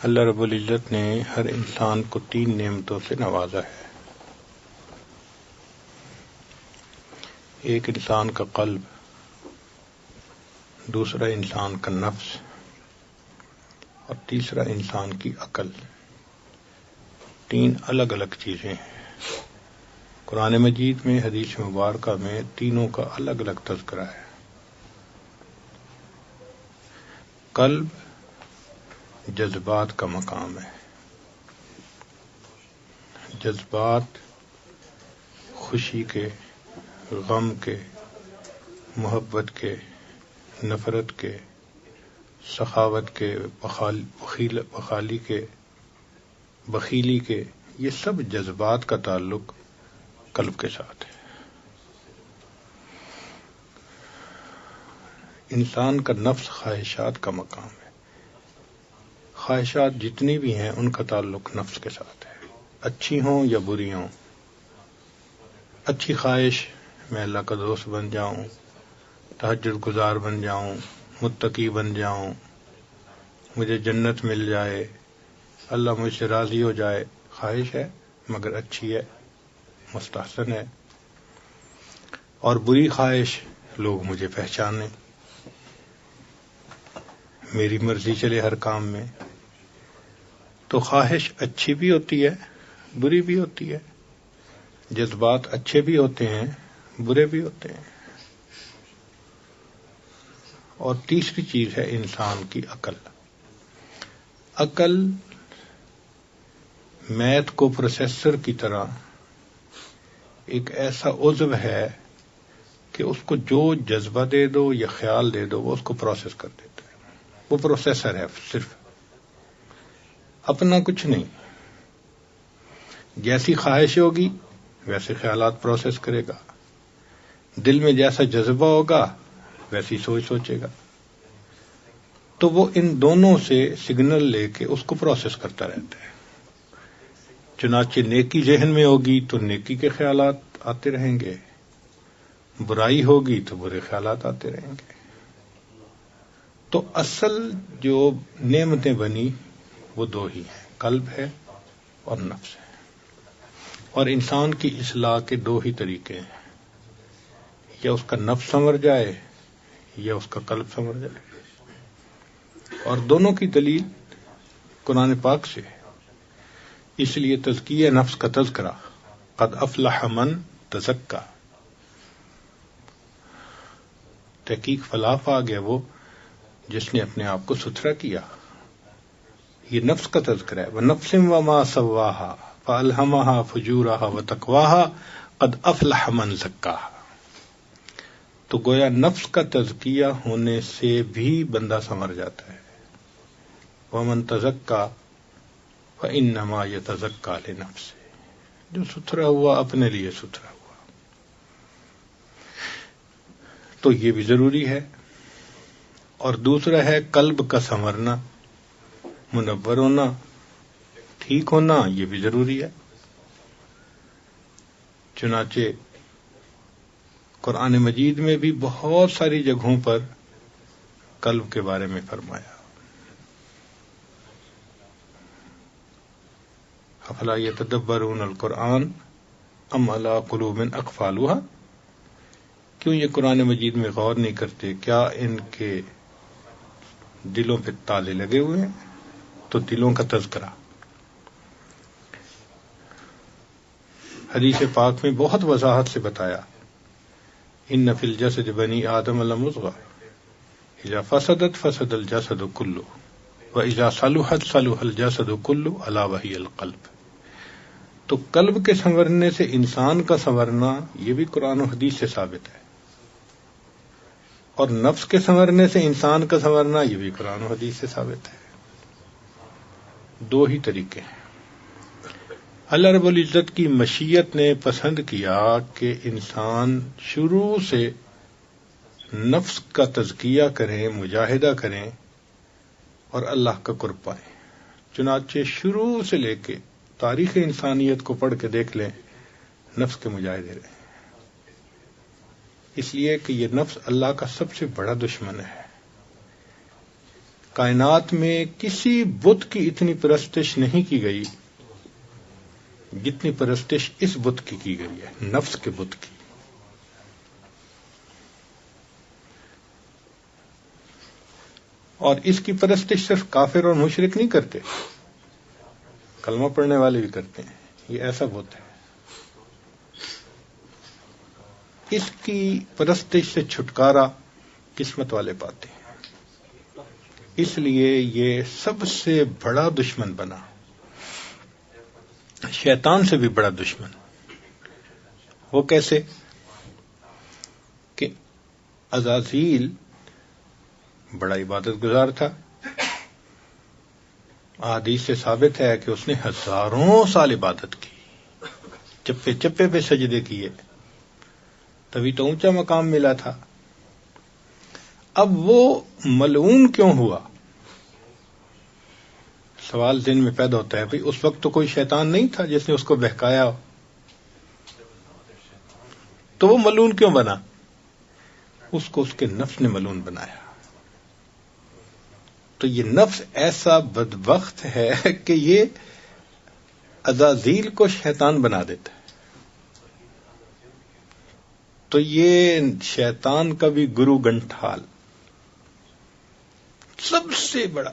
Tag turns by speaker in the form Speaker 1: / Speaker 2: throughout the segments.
Speaker 1: اللہ رب العزت نے ہر انسان کو 3 نعمتوں سے نوازا ہے. ایک انسان کا قلب، دوسرا انسان کا نفس اور تیسرا انسان کی عقل. 3 الگ الگ چیزیں ہیں. قرآن مجید میں، حدیث مبارکہ میں تینوں کا الگ الگ تذکرہ ہے. قلب جذبات کا مقام ہے. جذبات خوشی کے، غم کے، محبت کے، نفرت کے، سخاوت کے، بخیلی کے، یہ سب جذبات کا تعلق قلب کے ساتھ ہے. انسان کا نفس خواہشات کا مقام ہے. خواہشات جتنی بھی ہیں ان کا تعلق نفس کے ساتھ ہے، اچھی ہوں یا بری ہوں. اچھی خواہش، میں اللہ کا دوست بن جاؤں، تہجد گزار بن جاؤں، متقی بن جاؤں، مجھے جنت مل جائے، اللہ مجھ سے راضی ہو جائے. خواہش ہے مگر اچھی ہے، مستحسن ہے. اور بری خواہش، لوگ مجھے پہچانیں، میری مرضی چلے ہر کام میں. تو خواہش اچھی بھی ہوتی ہے، بری بھی ہوتی ہے. جذبات اچھے بھی ہوتے ہیں، برے بھی ہوتے ہیں. اور تیسری چیز ہے انسان کی عقل. عقل میتھ کو پروسیسر کی طرح ایک ایسا عضو ہے کہ اس کو جو جذبہ دے دو یا خیال دے دو وہ اس کو پروسیس کر دیتا ہے. وہ پروسیسر ہے، صرف اپنا کچھ نہیں. جیسی خواہش ہوگی ویسے خیالات پروسیس کرے گا، دل میں جیسا جذبہ ہوگا ویسی سوچ سوچے گا. تو وہ ان دونوں سے سگنل لے کے اس کو پروسیس کرتا رہتا ہے. چنانچہ نیکی ذہن میں ہوگی تو نیکی کے خیالات آتے رہیں گے، برائی ہوگی تو برے خیالات آتے رہیں گے. تو اصل جو نعمتیں بنی وہ 2 ہی ہیں، قلب ہے اور نفس ہے. اور انسان کی اصلاح کے 2 ہی طریقے ہیں، یا اس کا نفس سنور جائے یا اس کا قلب سنور جائے. اور دونوں کی دلیل قرآن پاک سے ہے. اس لیے تزکیہ نفس کا تذکرہ، قد افلح من تزکا. تحقیق فلاح پا گیا وہ جس نے اپنے آپ کو ستھرا کیا. یہ نفس کا تذکرہ ہے. وَنَفْسٍ وَمَا سَوَّاهَا فَأَلْهَمَهَا فُجُورَهَا وَتَقْوَاهَا قَدْ أَفْلَحَ مَنْ زَكَّاهَا. تو گویا نفس کا تزکیہ ہونے سے بھی بندہ سنور جاتا ہے. وَمَنْ تَزَكَّى فَإِنَّمَا يَتَزَكَّى لِنَفْسِهِ. جو ستھرا ہوا اپنے لیے ستھرا ہوا. تو یہ بھی ضروری ہے. اور دوسرا ہے قلب کا سنورنا، منور ہونا، ٹھیک ہونا، یہ بھی ضروری ہے. چنانچہ قرآن مجید میں بھی بہت ساری جگہوں پر قلب کے بارے میں فرمایا. افلا یتدبرون القرآن ام علی قلوب اقفالها. کیوں یہ قرآن مجید میں غور نہیں کرتے؟ کیا ان کے دلوں پہ تالے لگے ہوئے ہیں؟ تو دلوں کا تذکرہ حدیث پاک میں بہت وضاحت سے بتایا. ان فی الجسد بنی آدم لمضغہ اذا فسدت فسد الجسد كله واذا صلحت صلح الجسد كله الا وهي القلب. تو قلب کے سنورنے سے انسان کا سنورنا یہ بھی قرآن و حدیث سے ثابت ہے، اور نفس کے سنورنے سے انسان کا سنورنا یہ بھی قرآن و حدیث سے ثابت ہے. 2 ہی طریقے ہیں. اللہ رب العزت کی مشیت نے پسند کیا کہ انسان شروع سے نفس کا تزکیہ کریں، مجاہدہ کریں اور اللہ کا قرب پائیں. چنانچہ شروع سے لے کے تاریخ انسانیت کو پڑھ کے دیکھ لیں، نفس کے مجاہدے رہے. اس لیے کہ یہ نفس اللہ کا سب سے بڑا دشمن ہے. کائنات میں کسی بت کی اتنی پرستش نہیں کی گئی جتنی پرستش اس بت کی گئی ہے، نفس کے بت کی. اور اس کی پرستش صرف کافر اور مشرک نہیں کرتے، کلمہ پڑھنے والے بھی کرتے ہیں. یہ ایسا بت ہے، اس کی پرستش سے چھٹکارا قسمت والے پاتے ہیں. اس لیے یہ سب سے بڑا دشمن بنا، شیطان سے بھی بڑا دشمن. وہ کیسے؟ کہ عزازیل بڑا عبادت گزار تھا. احادیث سے ثابت ہے کہ اس نے ہزاروں سال عبادت کی، چپے چپے پہ سجدے کیے، تبھی تو اونچا مقام ملا تھا. اب وہ ملعون کیوں ہوا؟ سوال ذہن میں پیدا ہوتا ہے، بھئی اس وقت تو کوئی شیطان نہیں تھا جس نے اس کو بہکایا ہو، تو وہ ملعون کیوں بنا؟ اس کو اس کے نفس نے ملعون بنایا. تو یہ نفس ایسا بدبخت ہے کہ یہ عزازیل کو شیطان بنا دیتا ہے. تو یہ شیطان کا بھی گرو گنٹھال سب سے بڑا.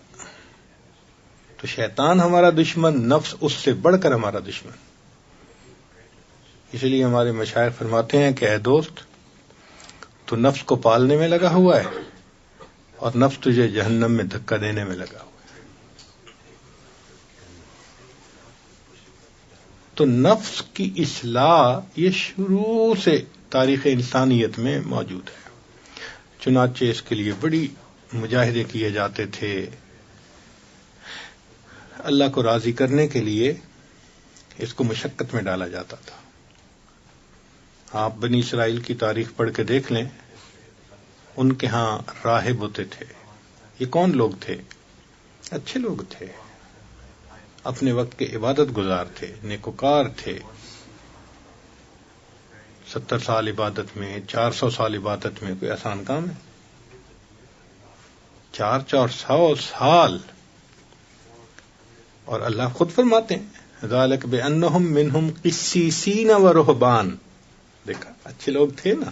Speaker 1: تو شیطان ہمارا دشمن، نفس اس سے بڑھ کر ہمارا دشمن. اس لیے ہمارے مشائخ فرماتے ہیں کہ اے دوست، تو نفس کو پالنے میں لگا ہوا ہے اور نفس تجھے جہنم میں دھکا دینے میں لگا ہوا ہے. تو نفس کی اصلاح یہ شروع سے تاریخ انسانیت میں موجود ہے. چنانچہ اس کے لیے بڑی مجاہدے کیے جاتے تھے. اللہ کو راضی کرنے کے لیے اس کو مشقت میں ڈالا جاتا تھا. آپ بنی اسرائیل کی تاریخ پڑھ کے دیکھ لیں، ان کے ہاں راہب ہوتے تھے. یہ کون لوگ تھے؟ اچھے لوگ تھے، اپنے وقت کے عبادت گزار تھے، نیکوکار تھے. 70 سال عبادت میں، 400 سال عبادت میں کوئی آسان کام ہے؟ 400 سال. اور اللہ خود فرماتے ہیں ذالک بانہم منہم قسیسین و رہبان. دیکھا، اچھے لوگ تھے نا.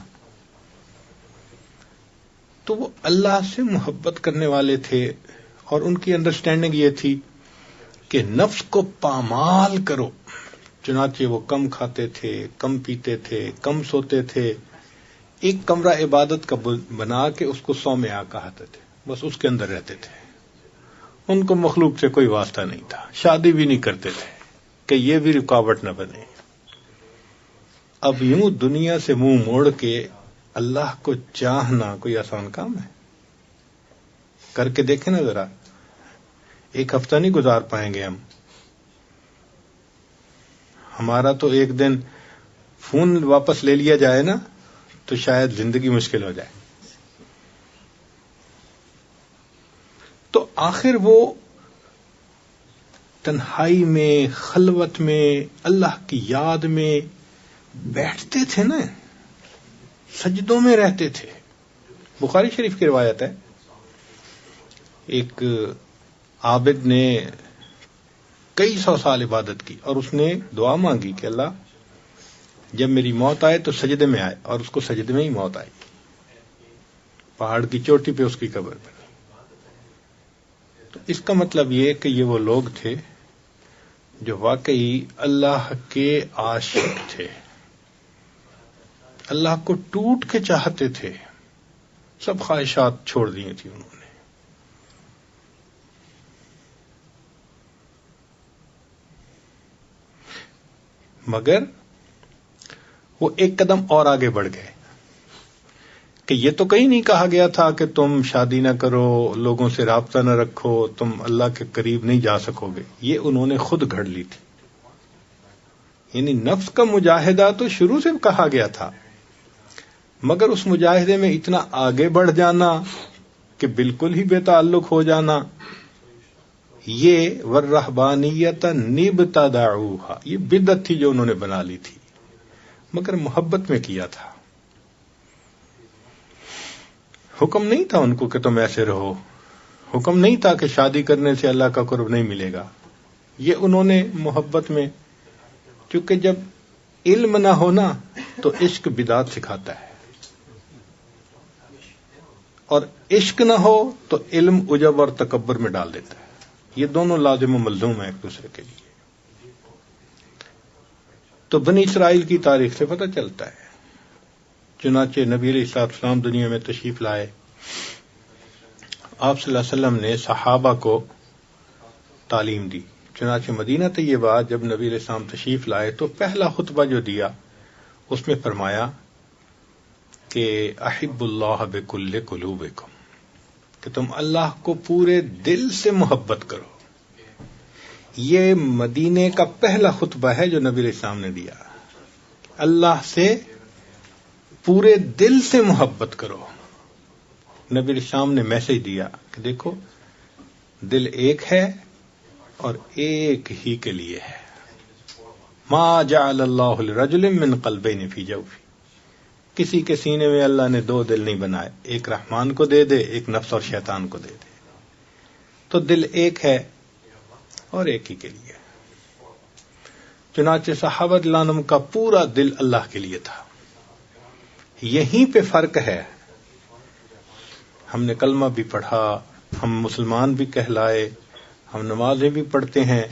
Speaker 1: تو وہ اللہ سے محبت کرنے والے تھے، اور ان کی انڈرسٹینڈنگ یہ تھی کہ نفس کو پامال کرو. چنانچہ وہ کم کھاتے تھے، کم پیتے تھے، کم سوتے تھے. ایک کمرہ عبادت کا بنا کے اس کو صومعہ کہتے تھے، بس اس کے اندر رہتے تھے. ان کو مخلوق سے کوئی واسطہ نہیں تھا، شادی بھی نہیں کرتے تھے کہ یہ بھی رکاوٹ نہ بنے. اب یوں دنیا سے منہ موڑ کے اللہ کو چاہنا کوئی آسان کام ہے؟ کر کے دیکھیں نا ذرا. ایک ہفتہ نہیں گزار پائیں گے ہم. ہمارا تو ایک دن فون واپس لے لیا جائے نا تو شاید زندگی مشکل ہو جائے. تو آخر وہ تنہائی میں، خلوت میں، اللہ کی یاد میں بیٹھتے تھے نا، سجدوں میں رہتے تھے. بخاری شریف کی روایت ہے، ایک عابد نے کئی 100 سال عبادت کی اور اس نے دعا مانگی کہ اللہ جب میری موت آئے تو سجدے میں آئے، اور اس کو سجدے میں ہی موت آئی. پہاڑ کی چوٹی پہ اس کی قبر بنی. تو اس کا مطلب یہ کہ یہ وہ لوگ تھے جو واقعی اللہ کے عاشق تھے، اللہ کو ٹوٹ کے چاہتے تھے. سب خواہشات چھوڑ دی تھی انہوں نے. مگر وہ ایک قدم اور آگے بڑھ گئے کہ یہ تو کہیں نہیں کہا گیا تھا کہ تم شادی نہ کرو، لوگوں سے رابطہ نہ رکھو، تم اللہ کے قریب نہیں جا سکو گے. یہ انہوں نے خود گھڑ لی تھی. یعنی نفس کا مجاہدہ تو شروع سے کہا گیا تھا، مگر اس مجاہدے میں اتنا آگے بڑھ جانا کہ بالکل ہی بے تعلق ہو جانا، یہ والرہبانیۃ نبتدعوھا، یہ بدعت تھی جو انہوں نے بنا لی تھی، مگر محبت میں کیا تھا. حکم نہیں تھا ان کو کہ تم ایسے رہو، حکم نہیں تھا کہ شادی کرنے سے اللہ کا قرب نہیں ملے گا. یہ انہوں نے محبت میں، کیونکہ جب علم نہ ہونا تو عشق بدعت سکھاتا ہے، اور عشق نہ ہو تو علم عجب اور تکبر میں ڈال دیتا ہے. یہ دونوں لازم و ملزوم ہیں ایک دوسرے کے لیے. تو بنی اسرائیل کی تاریخ سے پتہ چلتا ہے. چنانچہ نبی علیہ السلام دنیا میں تشریف لائے، آپ صلی اللہ علیہ وسلم نے صحابہ کو تعلیم دی. چنانچہ مدینہ طیبہ جب نبی علیہ السلام تشریف لائے تو پہلا خطبہ جو دیا اس میں فرمایا کہ احب اللہ بکل قلوبکم، کہ تم اللہ کو پورے دل سے محبت کرو. یہ مدینے کا پہلا خطبہ ہے جو نبی علیہ السلام نے دیا. اللہ سے پورے دل سے محبت کرو. نبی علیہ السلام نے میسج دیا کہ دیکھو دل ایک ہے اور ایک ہی کے لیے ہے. ما جعل اللہ لرجل من قلبین فی جوفہ، کسی کے سینے میں اللہ نے دو دل نہیں بنائے، ایک رحمان کو دے دے، ایک نفس اور شیطان کو دے دے. تو دل ایک ہے اور ایک ہی کے لیے. چنانچہ صحابہ رضی اللہ عنہم کا پورا دل اللہ کے لیے تھا. یہیں پہ فرق ہے. ہم نے کلمہ بھی پڑھا، ہم مسلمان بھی کہلائے، ہم نمازیں بھی پڑھتے ہیں،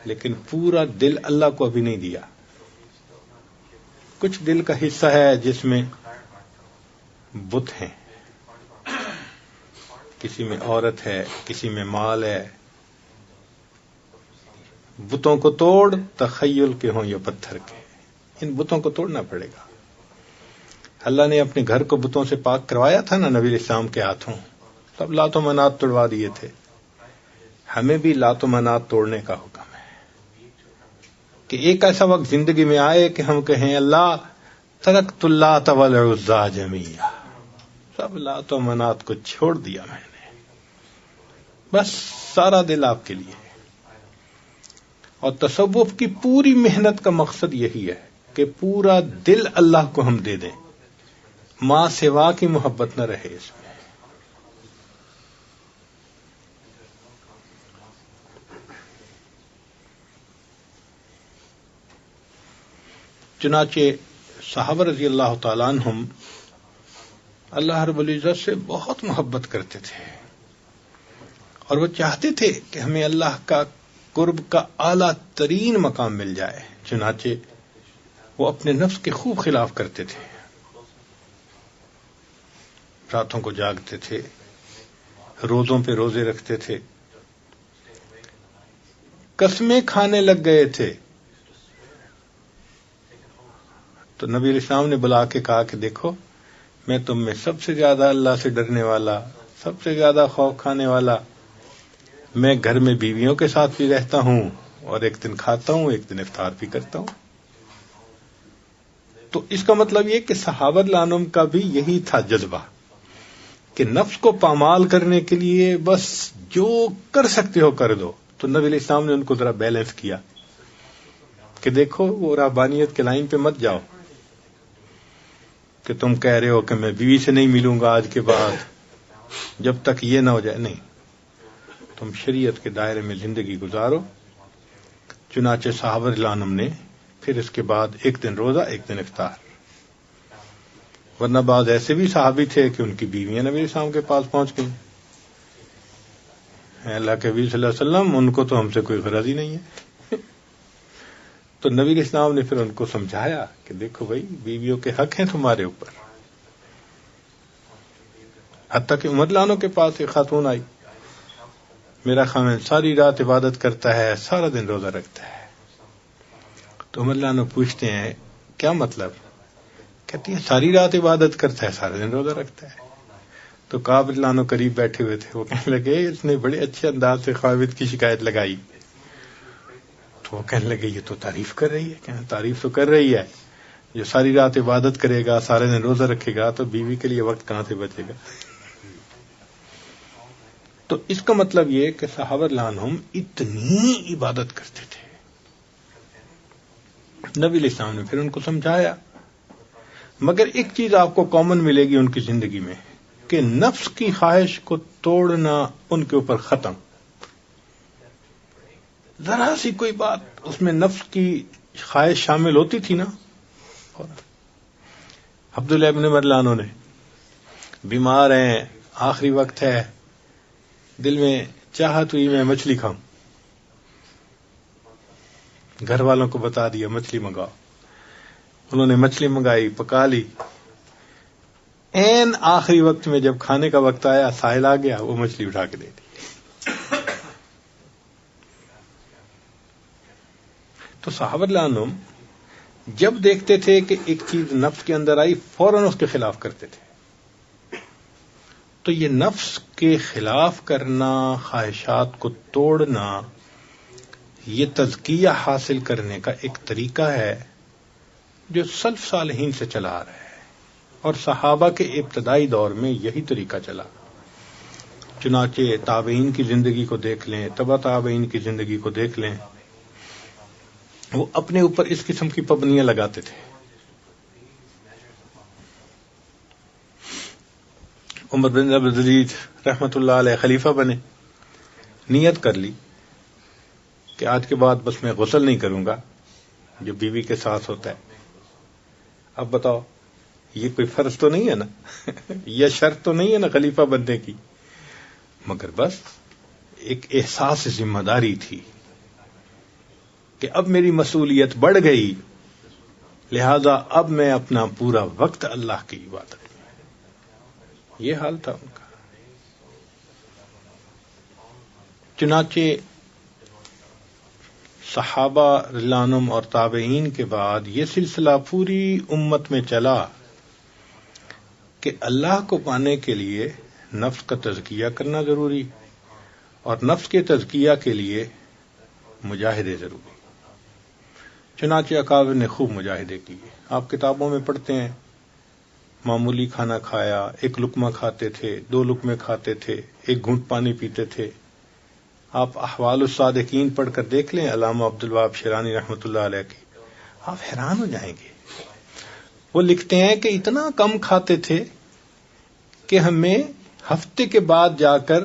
Speaker 1: لیکن پورا دل اللہ کو ابھی نہیں دیا. کچھ دل کا حصہ ہے جس میں بت ہیں، کسی میں عورت ہے، کسی میں مال ہے. بتوں کو توڑ، تخیل کے ہوں یا پتھر کے، ان بتوں کو توڑنا پڑے گا. اللہ نے اپنے گھر کو بتوں سے پاک کروایا تھا نا نبی علیہ السلام کے ہاتھوں، تب لات و منات توڑوا دیے تھے. ہمیں بھی لات و منات توڑنے کا حکم ہے کہ ایک ایسا وقت زندگی میں آئے کہ ہم کہیں اللہ ترکت اللات والعزی جمیعا، سب لات و منات کو چھوڑ دیا میں نے، بس سارا دل آپ کے لیے. اور تصوف کی پوری محنت کا مقصد یہی ہے کہ پورا دل اللہ کو ہم دے دیں، ماں سوا کی محبت نہ رہے اس میں. چنانچہ صحابہ رضی اللہ تعالیٰ عنہم اللہ رب العزت سے بہت محبت کرتے تھے، اور وہ چاہتے تھے کہ ہمیں اللہ کا قرب کا اعلیٰ ترین مقام مل جائے. چنانچہ وہ اپنے نفس کے خوب خلاف کرتے تھے. راتوں کو جاگتے تھے، روزوں پہ روزے رکھتے تھے، قسمیں کھانے لگ گئے تھے. تو نبی علیہ السلام نے بلا کے کہا کہ دیکھو میں تم میں سب سے زیادہ اللہ سے ڈرنے والا، سب سے زیادہ خوف کھانے والا، میں گھر میں بیویوں کے ساتھ بھی رہتا ہوں اور ایک دن کھاتا ہوں، ایک دن افطار بھی کرتا ہوں. تو اس کا مطلب یہ کہ صحابہ رضی اللہ عنہم کا بھی یہی تھا جذبہ کہ نفس کو پامال کرنے کے لیے بس جو کر سکتے ہو کر دو. تو نبی علیہ السلام نے ان کو ذرا بیلنس کیا کہ دیکھو وہ رہبانیت کے لائن پہ مت جاؤ کہ تم کہہ رہے ہو کہ میں بیوی سے نہیں ملوں گا آج کے بعد جب تک یہ نہ ہو جائے. نہیں، تم شریعت کے دائرے میں زندگی گزارو. چنانچہ صحابہ رضی اللہ عنہم نے پھر اس کے بعد ایک دن روزہ، ایک دن افطار. ورنہ بعض ایسے بھی صحابی تھے کہ ان کی بیویاں نبی علیہ السلام کے پاس پہنچ گئیں. اللہ کے نبی صلی اللہ علیہ وسلم ان کو تو ہم سے کوئی غرض ہی نہیں ہے. تو نبی علیہ السلام نے پھر ان کو سمجھایا کہ دیکھو بھائی بیویوں کے حق ہیں تمہارے اوپر. حتیٰ کہ عمر لانوں کے پاس ایک خاتون آئی، میرا خاوند ساری رات عبادت کرتا ہے، سارا دن روزہ رکھتا ہے. تو عمر لانوں پوچھتے ہیں کیا مطلب؟ کہتی ہے ساری رات عبادت کرتا ہے، سارا دن روزہ رکھتا ہے. تو کعب رضی اللہ عنہ قریب بیٹھے ہوئے تھے، وہ کہنے لگے اس نے بڑے اچھے انداز سے خاوند کی شکایت لگائی. تو وہ کہنے لگے یہ تو تعریف کر رہی ہے. کہنا تعریف تو کر رہی ہے، جو ساری رات عبادت کرے گا، سارے دن روزہ رکھے گا، تو بیوی کے لیے وقت کہاں سے بچے گا؟ تو اس کا مطلب یہ کہ صحابہ رضی اللہ عنہم اتنی عبادت کرتے تھے. نبی علیہ السلام نے پھر ان کو سمجھایا. مگر ایک چیز آپ کو کامن ملے گی ان کی زندگی میں کہ نفس کی خواہش کو توڑنا ان کے اوپر ختم. ذرا سی کوئی بات اس میں نفس کی خواہش شامل ہوتی تھی نا. عبداللہ ابن مرلانوں نے بیمار ہیں، آخری وقت ہے، دل میں چاہت ہوئی میں مچھلی کھاؤں. گھر والوں کو بتا دیا مچھلی منگاؤ. انہوں نے مچھلی منگائی، پکا لی. این آخری وقت میں جب کھانے کا وقت آیا، ساحل آ گیا، وہ مچھلی اٹھا کے دے دی. تو صحابہ رضی اللہ عنہم جب دیکھتے تھے کہ ایک چیز نفس کے اندر آئی، فوراً اس کے خلاف کرتے تھے. تو یہ نفس کے خلاف کرنا، خواہشات کو توڑنا، یہ تزکیہ حاصل کرنے کا ایک طریقہ ہے جو سلف صالحین سے چلا آ رہا ہے، اور صحابہ کے ابتدائی دور میں یہی طریقہ چلا. چنانچہ تابعین کی زندگی کو دیکھ لیں، تبع تابعین کی زندگی کو دیکھ لیں، وہ اپنے اوپر اس قسم کی پابندیاں لگاتے تھے. عمر بن عبدالعزیز رحمت اللہ علیہ خلیفہ بنے، نیت کر لی کہ آج کے بعد بس میں غسل نہیں کروں گا جو بیوی کے ساتھ ہوتا ہے. اب بتاؤ یہ کوئی فرض تو نہیں ہے نا، یا شرط تو نہیں ہے نا خلیفہ بننے کی، مگر بس ایک احساس ذمہ داری تھی کہ اب میری مسئولیت بڑھ گئی، لہذا اب میں اپنا پورا وقت اللہ کی عبادت میں. یہ حال تھا ان کا. چنانچہ صحابہ رضی اللہ عنہم اور تابعین کے بعد یہ سلسلہ پوری امت میں چلا کہ اللہ کو پانے کے لیے نفس کا تزکیہ کرنا ضروری، اور نفس کے تزکیہ کے لیے مجاہدے ضروری. چنانچہ اکابر نے خوب مجاہدے کیے. آپ کتابوں میں پڑھتے ہیں معمولی کھانا کھایا، ایک لقمہ کھاتے تھے، 2 لقمے کھاتے تھے، 1 گھونٹ پانی پیتے تھے. آپ احوال الصادقین پڑھ کر دیکھ لیں علامہ عبدالوہاب شیرانی رحمۃ اللہ علیہ کی، آپ حیران ہو جائیں گے. وہ لکھتے ہیں کہ اتنا کم کھاتے تھے کہ ہمیں ہفتے کے بعد جا کر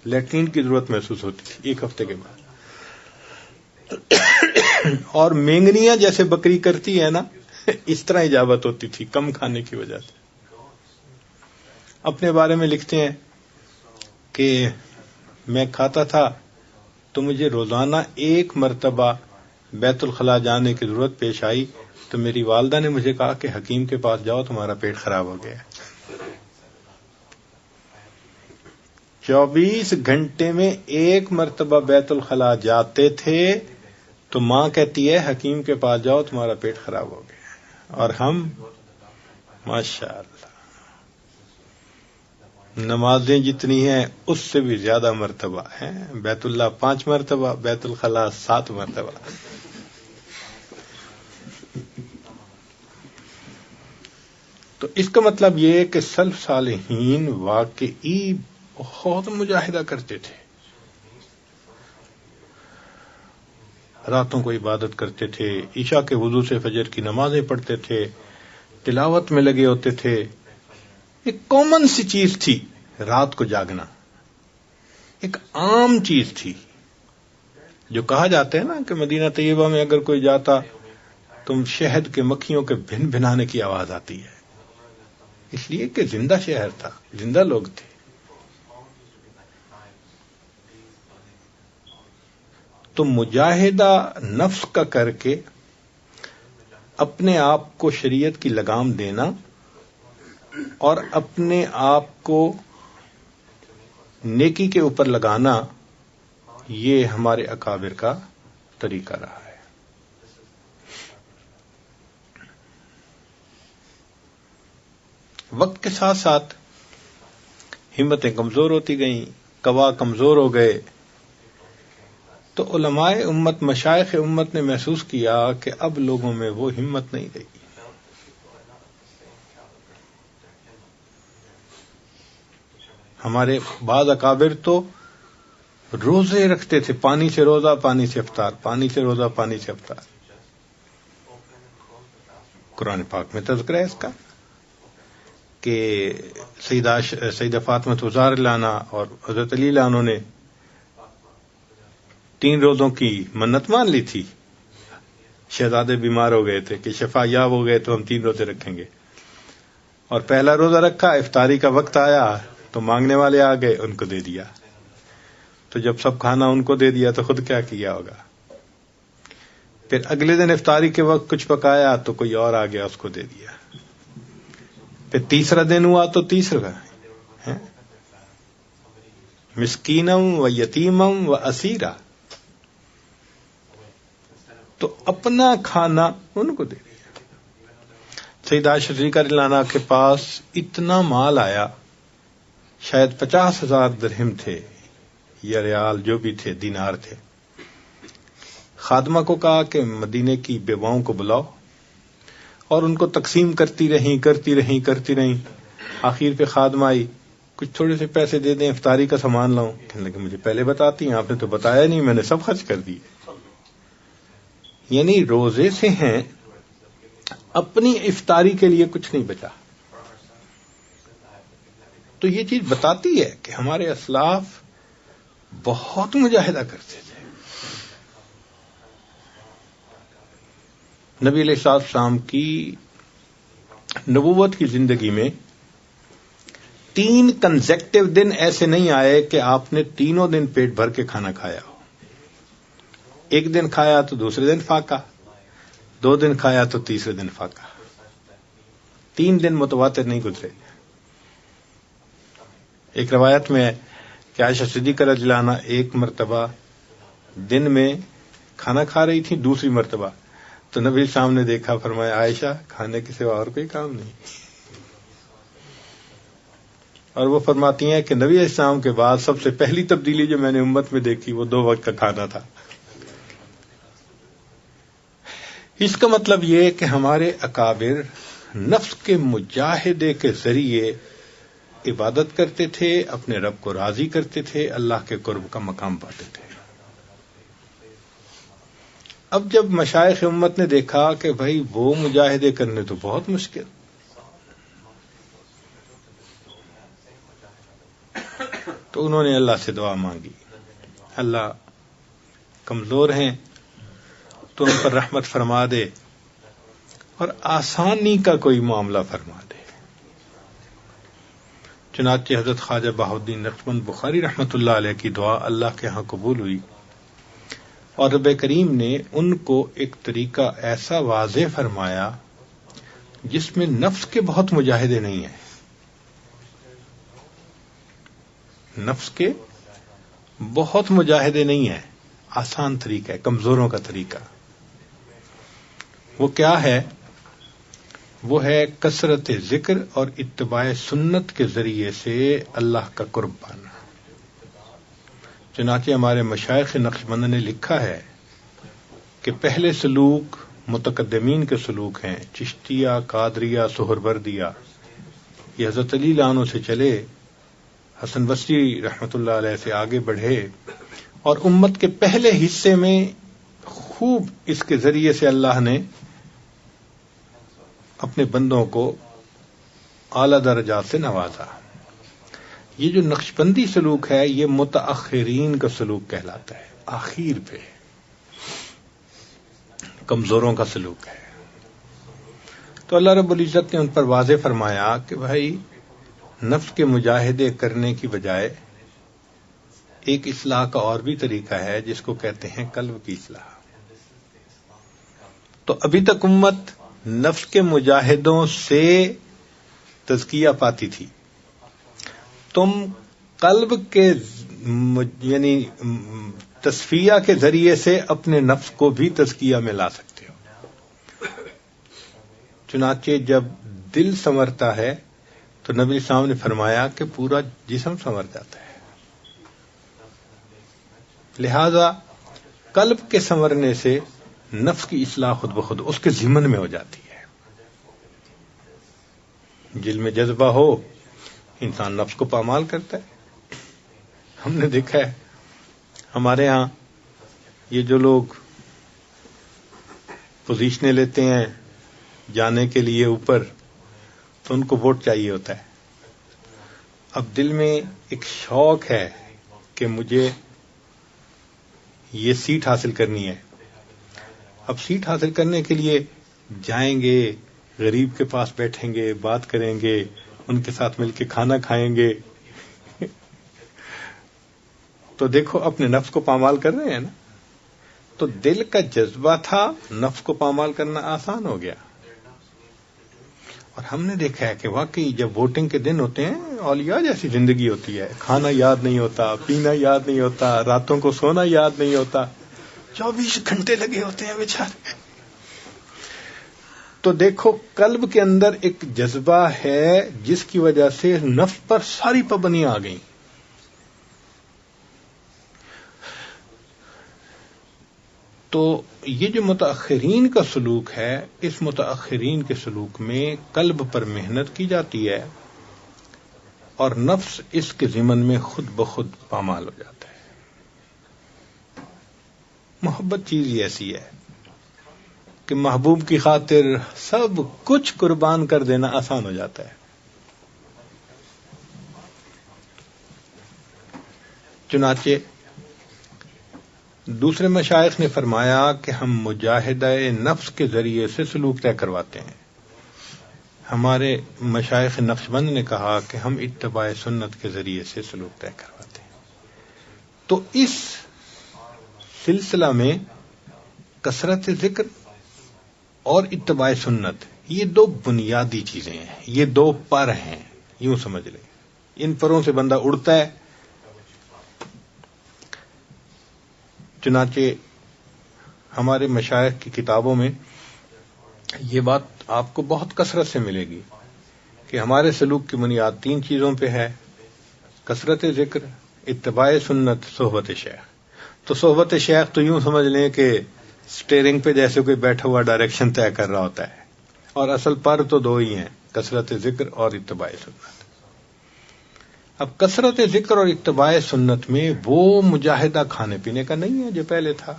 Speaker 1: لیٹرین کی ضرورت محسوس ہوتی تھی، 1 ہفتے کے بعد. اور مینگنیاں جیسے بکری کرتی ہے نا، اس طرح اجابت ہوتی تھی کم کھانے کی وجہ سے. اپنے بارے میں لکھتے ہیں کہ میں کھاتا تھا تو مجھے روزانہ 1 مرتبہ بیت الخلاء جانے کی ضرورت پیش آئی تو میری والدہ نے مجھے کہا کہ حکیم کے پاس جاؤ تمہارا پیٹ خراب ہو گیا. 24 گھنٹے میں 1 مرتبہ بیت الخلاء جاتے تھے تو ماں کہتی ہے حکیم کے پاس جاؤ تمہارا پیٹ خراب ہو گیا. اور ہم ماشاءاللہ نمازیں جتنی ہیں اس سے بھی زیادہ مرتبہ ہیں. بیت اللہ 5 مرتبہ، بیت الخلاء 7 مرتبہ. تو اس کا مطلب یہ ہے کہ سلف صالحین واقعی بہت مجاہدہ کرتے تھے. راتوں کو عبادت کرتے تھے، عشاء کے وضو سے فجر کی نمازیں پڑھتے تھے، تلاوت میں لگے ہوتے تھے. ایک کامن سی چیز تھی رات کو جاگنا، ایک عام چیز تھی. جو کہا جاتا ہے نا کہ مدینہ طیبہ میں اگر کوئی جاتا تم شہد کے مکھیوں کے بھن بھنانے کی آواز آتی ہے، اس لیے کہ زندہ شہر تھا، زندہ لوگ تھے. تو مجاہدہ نفس کا کر کے اپنے آپ کو شریعت کی لگام دینا اور اپنے آپ کو نیکی کے اوپر لگانا، یہ ہمارے اکابر کا طریقہ رہا ہے. وقت کے ساتھ ساتھ ہمتیں کمزور ہوتی گئیں، قوا کمزور ہو گئے. تو علماء امت، مشائخ امت نے محسوس کیا کہ اب لوگوں میں وہ ہمت نہیں رہی. ہمارے بعض اکابر تو روزے رکھتے تھے، پانی سے روزہ، پانی سے افطار، پانی سے روزہ، پانی سے افطار. قرآن پاک میں تذکرہ ہے اس کا کہ سیدہ فاطمہ زہرا رضی اللہ عنہا اور حضرت علی رضی اللہ عنہ نے 3 روزوں کی منت مان لی تھی. شہزادے بیمار ہو گئے تھے کہ شفا یاب ہو گئے تو ہم 3 روزے رکھیں گے، اور پہلا روزہ رکھا، افطاری کا وقت آیا تو مانگنے والے آ گئے، ان کو دے دیا. تو جب سب کھانا ان کو دے دیا تو خود کیا کیا ہوگا؟ پھر اگلے دن افطاری کے وقت کچھ پکایا تو کوئی اور آ گیا، اس کو دے دیا. پھر تیسرا دن ہوا تو تیسرا مسکینم و یتیمم و اسیرا، تو اپنا کھانا ان کو دے دیا. سیدہ عائشہ صدیقہ رضی اللہ عنہا کے پاس اتنا مال آیا، شاید 50,000 درہم تھے یا ریال جو بھی تھے، دینار تھے. خادمہ کو کہا کہ مدینے کی بیواؤں کو بلاؤ، اور ان کو تقسیم کرتی رہیں. آخر پہ خادمہ آئی، کچھ تھوڑے سے پیسے دے دیں، افطاری کا سامان لاؤں. کہنے لگے مجھے پہلے بتاتی ہیں، آپ نے تو بتایا نہیں، میں نے سب خرچ کر دیے. یعنی روزے سے ہیں، اپنی افطاری کے لیے کچھ نہیں بچا. تو یہ چیز بتاتی ہے کہ ہمارے اسلاف بہت مجاہدہ کرتے تھے. نبی علیہ السلام کی نبوت کی زندگی میں 3 کنزیکٹو دن ایسے نہیں آئے کہ آپ نے تینوں دن پیٹ بھر کے کھانا کھایا ہو. ایک دن کھایا تو دوسرے دن فاقہ، 2 دن کھایا تو تیسرے دن فاقہ. 3 دن متواتر نہیں گزرے. ایک روایت میں ہے کہ عائشہ صدیقہ رضی اللہ عنہا ایک مرتبہ دن میں کھانا کھا رہی تھی، دوسری مرتبہ تو نبی صاحب نے دیکھا، فرمایا عائشہ کھانے کے سوا اور کوئی کام نہیں. اور وہ فرماتی ہیں کہ نبی علیہ السلام کے بعد سب سے پہلی تبدیلی جو میں نے امت میں دیکھی وہ 2 وقت کا کھانا تھا. اس کا مطلب یہ کہ ہمارے اکابر نفس کے مجاہدے کے ذریعے عبادت کرتے تھے، اپنے رب کو راضی کرتے تھے، اللہ کے قرب کا مقام پاتے تھے. اب جب مشائخ امت نے دیکھا کہ بھائی وہ مجاہدے کرنے تو بہت مشکل، تو انہوں نے اللہ سے دعا مانگی، اللہ کمزور ہیں تو ان پر رحمت فرما دے اور آسانی کا کوئی معاملہ فرما دے. چنانچہ حضرت خواجہ بہاؤالدین نقشبند بخاری رحمۃ اللہ علیہ کی دعا اللہ کے ہاں قبول ہوئی، اور رب کریم نے ان کو ایک طریقہ ایسا واضح فرمایا جس میں نفس کے بہت مجاہدے نہیں ہیں. نفس کے بہت مجاہدے نہیں ہیں، آسان طریقہ ہے، کمزوروں کا طریقہ. وہ کیا ہے؟ وہ ہے کثرت ذکر اور اتباع سنت کے ذریعے سے اللہ کا قرب پانا. چنانچہ ہمارے مشائخ نقشبند نے لکھا ہے کہ پہلے سلوک متقدمین کے سلوک ہیں، چشتیہ، قادریہ، سہروردیہ. یہ حضرت علی رضی اللہ عنہ سے چلے، حسن بصری رحمۃ اللہ علیہ سے آگے بڑھے، اور امت کے پہلے حصے میں خوب اس کے ذریعے سے اللہ نے اپنے بندوں کو اعلی درجات سے نوازا. یہ جو نقشبندی سلوک ہے یہ متاخرین کا سلوک کہلاتا ہے، آخر پہ کمزوروں کا سلوک ہے. تو اللہ رب العزت نے ان پر واضح فرمایا کہ بھائی نفس کے مجاہدے کرنے کی بجائے ایک اصلاح کا اور بھی طریقہ ہے جس کو کہتے ہیں قلب کی اصلاح. تو ابھی تک امت نفس کے مجاہدوں سے تزکیہ پاتی تھی، تم قلب کے یعنی تصفیہ کے ذریعے سے اپنے نفس کو بھی تزکیہ میں لا سکتے ہو. چنانچہ جب دل سنورتا ہے تو نبی صاحب نے فرمایا کہ پورا جسم سنور جاتا ہے. لہذا قلب کے سنورنے سے نفس کی اصلاح خود بخود اس کے ضمن میں ہو جاتی ہے. دل میں جذبہ ہو انسان نفس کو پامال کرتا ہے. ہم نے دیکھا ہے ہمارے ہاں یہ جو لوگ پوزیشنیں لیتے ہیں جانے کے لیے اوپر، تو ان کو ووٹ چاہیے ہوتا ہے. اب دل میں ایک شوق ہے کہ مجھے یہ سیٹ حاصل کرنی ہے. اب سیٹ حاصل کرنے کے لیے جائیں گے, غریب کے پاس بیٹھیں گے, بات کریں گے, ان کے ساتھ مل کے کھانا کھائیں گے. تو دیکھو اپنے نفس کو پامال کر رہے ہیں نا. تو دل کا جذبہ تھا, نفس کو پامال کرنا آسان ہو گیا. اور ہم نے دیکھا ہے کہ واقعی جب ووٹنگ کے دن ہوتے ہیں اولیاء جیسی زندگی ہوتی ہے. کھانا یاد نہیں ہوتا, پینا یاد نہیں ہوتا, راتوں کو سونا یاد نہیں ہوتا, 24 گھنٹے لگے ہوتے ہیں بیچارے. تو دیکھو قلب کے اندر ایک جذبہ ہے جس کی وجہ سے نفس پر ساری پابندیاں آ گئیں. تو یہ جو متاخرین کا سلوک ہے, اس متاخرین کے سلوک میں قلب پر محنت کی جاتی ہے اور نفس اس کے ضمن میں خود بخود پامال ہو جاتا ہے. محبت چیز ہی ایسی ہے کہ محبوب کی خاطر سب کچھ قربان کر دینا آسان ہو جاتا ہے. چنانچہ دوسرے مشائخ نے فرمایا کہ ہم مجاہدہ نفس کے ذریعے سے سلوک طے کرواتے ہیں. ہمارے مشائخ نقشبند نے کہا کہ ہم اتباع سنت کے ذریعے سے سلوک طے کرواتے ہیں. تو اس سلسلہ میں کثرت ذکر اور اتباع سنت یہ دو بنیادی چیزیں ہیں, یہ دو پر ہیں, یوں سمجھ لیں. ان پروں سے بندہ اڑتا ہے. چنانچہ ہمارے مشائخ کی کتابوں میں یہ بات آپ کو بہت کثرت سے ملے گی کہ ہمارے سلوک کی بنیاد 3 چیزوں پہ ہے: کثرت ذکر, اتباع سنت, صحبت شیخ. تو صحبت شیخ تو یوں سمجھ لیں کہ سٹیئرنگ پہ جیسے کوئی بیٹھا ہوا ڈائریکشن طے کر رہا ہوتا ہے, اور اصل پر تو 2 ہی ہیں, کثرت ذکر اور اتباع سنت. اب کثرت ذکر اور اتباع سنت میں وہ مجاہدہ کھانے پینے کا نہیں ہے جو پہلے تھا.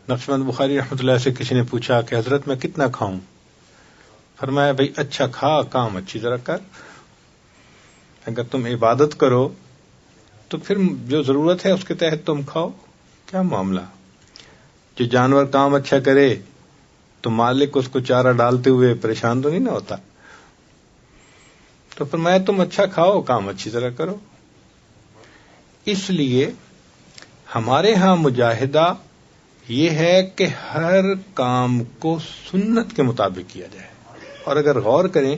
Speaker 1: نقشبند بخاری رحمۃ اللہ سے کسی نے پوچھا کہ حضرت میں کتنا کھاؤں؟ فرمایا بھائی اچھا کھا, کام اچھی طرح کر. اگر تم عبادت کرو تو پھر جو ضرورت ہے اس کے تحت تم کھاؤ, کیا معاملہ. جو جانور کام اچھا کرے تو مالک اس کو چارہ ڈالتے ہوئے پریشان تو نہیں نہ ہوتا. تو فرمایا تم اچھا کھاؤ, کام اچھی طرح کرو. اس لیے ہمارے ہاں مجاہدہ یہ ہے کہ ہر کام کو سنت کے مطابق کیا جائے, اور اگر غور کریں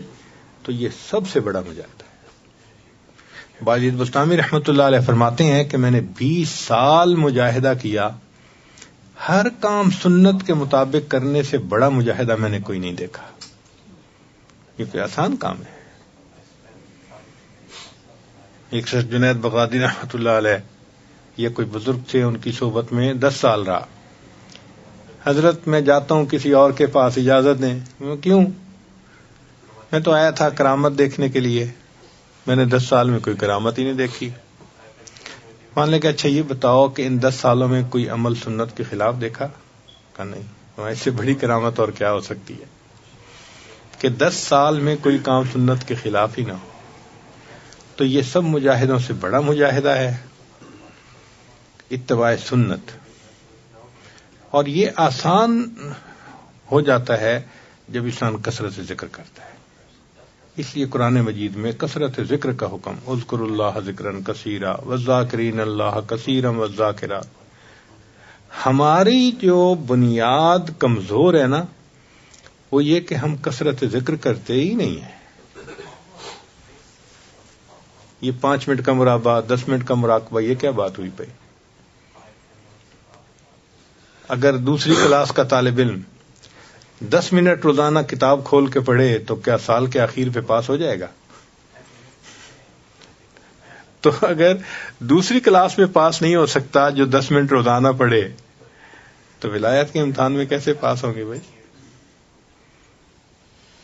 Speaker 1: تو یہ سب سے بڑا مجاہدہ ہے. باجید بستامی رحمۃ اللہ علیہ فرماتے ہیں کہ میں نے 20 سال مجاہدہ کیا, ہر کام سنت کے مطابق کرنے سے بڑا مجاہدہ میں نے کوئی نہیں دیکھا. یہ کوئی آسان کام ہے. ایک شخص جنید بغدادی رحمۃ اللہ علیہ, یہ کوئی بزرگ تھے, ان کی صحبت میں 10 سال رہا. حضرت میں جاتا ہوں کسی اور کے پاس, اجازت دیں. کیوں؟ میں تو آیا تھا کرامت دیکھنے کے لیے, میں نے 10 سال میں کوئی کرامت ہی نہیں دیکھی. مان لیں کہ اچھا یہ بتاؤ کہ ان 10 سالوں میں کوئی عمل سنت کے خلاف دیکھا؟ کہا نہیں. اس سے بڑی کرامت اور کیا ہو سکتی ہے کہ 10 سال میں کوئی کام سنت کے خلاف ہی نہ ہو. تو یہ سب مجاہدوں سے بڑا مجاہدہ ہے اتباع سنت. اور یہ آسان ہو جاتا ہے جب انسان کثرت ذکر کرتا ہے. اس لیے قرآن مجید میں کثرت ذکر کا حکم, اذکروا اللہ ذکرا کثیرا والذاکرین اللہ کثیرا والذاکرات. ہماری جو بنیاد کمزور ہے نا, وہ یہ کہ ہم کثرت ذکر کرتے ہی نہیں ہیں. یہ 5 منٹ کا مراقبہ, 10 منٹ کا مراقبہ, یہ کیا بات ہوئی بھائی؟ اگر دوسری کلاس کا طالب علم 10 منٹ روزانہ کتاب کھول کے پڑھے تو کیا سال کے آخر پہ پاس ہو جائے گا؟ تو اگر دوسری کلاس میں پاس نہیں ہو سکتا جو 10 منٹ روزانہ پڑھے, تو ولایت کے امتحان میں کیسے پاس ہوں گے بھائی؟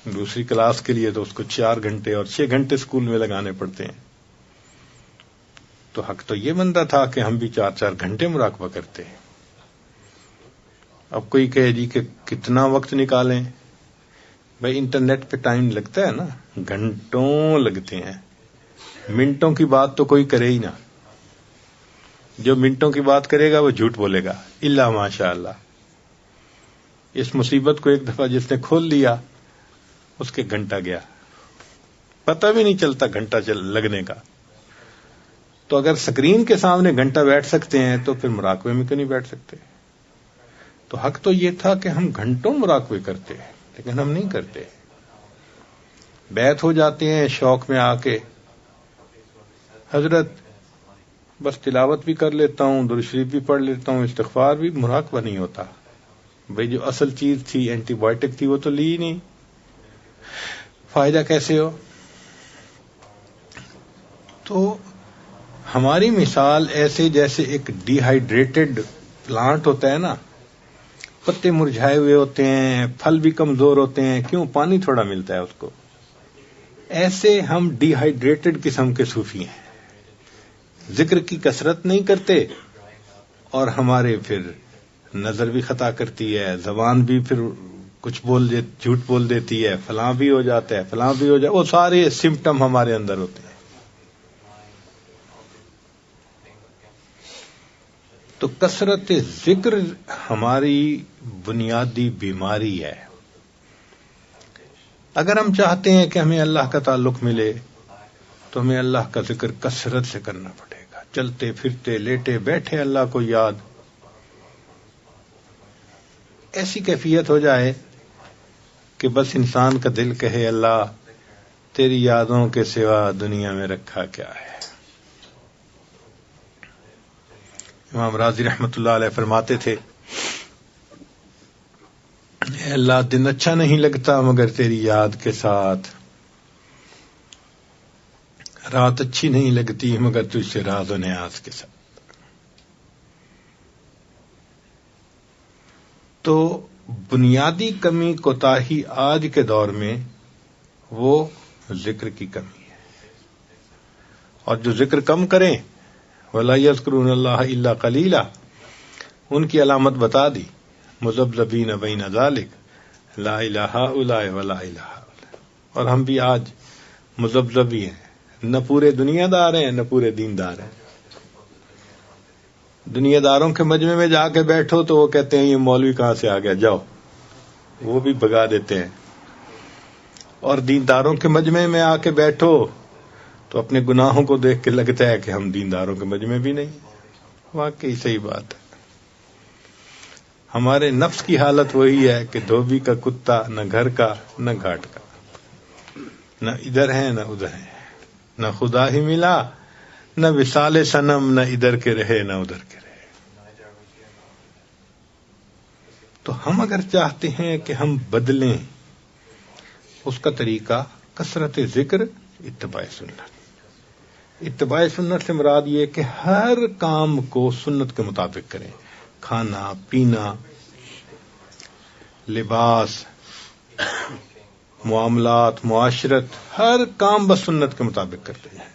Speaker 1: دوسری کلاس کے لیے تو اس کو 4 گھنٹے اور 6 گھنٹے اسکول میں لگانے پڑتے ہیں. تو حق تو یہ بنتا تھا کہ ہم بھی 4 گھنٹے مراقبہ کرتے ہیں. اب کوئی کہے جی کہ کتنا وقت نکالیں, بھائی انٹرنیٹ پہ ٹائم لگتا ہے نا، گھنٹوں لگتے ہیں، منٹوں کی بات تو کوئی کرے ہی نہ. جو منٹوں کی بات کرے گا وہ جھوٹ بولے گا، الا ماشاء اللہ. اس مصیبت کو ایک دفعہ جس نے کھول لیا اس کے گھنٹہ گیا، پتہ بھی نہیں چلتا گھنٹہ لگنے کا. تو اگر سکرین کے سامنے گھنٹہ بیٹھ سکتے ہیں تو پھر مراقبے میں کیوں نہیں بیٹھ سکتے؟ تو حق تو یہ تھا کہ ہم گھنٹوں مراقبے کرتے ہیں، لیکن ہم نہیں کرتے. بیت ہو جاتے ہیں شوق میں آ کے، حضرت بس تلاوت بھی کر لیتا ہوں، درود شریف بھی پڑھ لیتا ہوں، استغفار بھی، مراقبہ نہیں ہوتا. بھئی جو اصل چیز تھی، اینٹی بائیوٹک تھی، وہ تو لی ہی نہیں، فائدہ کیسے ہو؟ تو ہماری مثال ایسے جیسے ایک ڈی ہائیڈریٹڈ پلانٹ ہوتا ہے نا، پتے مرجھائے ہوئے ہوتے ہیں، پھل بھی کمزور ہوتے ہیں، کیوں؟ پانی تھوڑا ملتا ہے اس کو. ایسے ہم ڈی ہائیڈریٹڈ قسم کے صوفی ہیں، ذکر کی کثرت نہیں کرتے، اور ہمارے پھر نظر بھی خطا کرتی ہے، زبان بھی پھر کچھ جھوٹ بول دیتی ہے، فلاں بھی ہو جاتا ہے، فلاں بھی ہو جاتا ہے، وہ سارے سمپٹم ہمارے اندر ہوتے ہیں. تو کثرت ذکر ہماری بنیادی بیماری ہے. اگر ہم چاہتے ہیں کہ ہمیں اللہ کا تعلق ملے تو ہمیں اللہ کا ذکر کثرت سے کرنا پڑے گا. چلتے پھرتے لیٹے بیٹھے اللہ کو یاد، ایسی کیفیت ہو جائے کہ بس انسان کا دل کہے اللہ تیری یادوں کے سوا دنیا میں رکھا کیا ہے. امام راضی رحمۃ اللہ علیہ فرماتے تھے، اے اللہ دن اچھا نہیں لگتا مگر تیری یاد کے ساتھ، رات اچھی نہیں لگتی مگر تجھ سے راز و نیاز کے ساتھ. تو بنیادی کمی کوتاہی آج کے دور میں وہ ذکر کی کمی ہے. اور جو ذکر کم کریں وَلَا يَذْكُرُونَ اللَّهَ إِلَّا قَلِيلًا، ان کی علامت بتا دی، مذبذبین بین ذالک لا الہ الا ولا الہ. اور ہم بھی آج مذبذبی ہیں، نہ پورے دنیا دار ہیں نہ پورے دیندار ہیں. دنیا داروں کے مجمع میں جا کے بیٹھو تو وہ کہتے ہیں یہ مولوی کہاں سے آ گیا، جاؤ، وہ بھی بھگا دیتے ہیں. اور دینداروں کے مجمع میں آ کے بیٹھو تو اپنے گناہوں کو دیکھ کے لگتا ہے کہ ہم دینداروں کے مجمع بھی نہیں. واقعی صحیح بات ہے. ہمارے نفس کی حالت وہی ہے کہ دھوبی کا کتا، نہ گھر کا نہ گھاٹ کا، نہ ادھر ہے نہ ادھر ہے، نہ خدا ہی ملا نہ وصال صنم، نہ ادھر کے رہے نہ ادھر کے رہے. تو ہم اگر چاہتے ہیں کہ ہم بدلیں، اس کا طریقہ کثرت ذکر، اتباع سنت. اتباع سنت سے مراد یہ کہ ہر کام کو سنت کے مطابق کریں. کھانا پینا، لباس، معاملات، معاشرت، ہر کام بس سنت کے مطابق کرتے ہیں.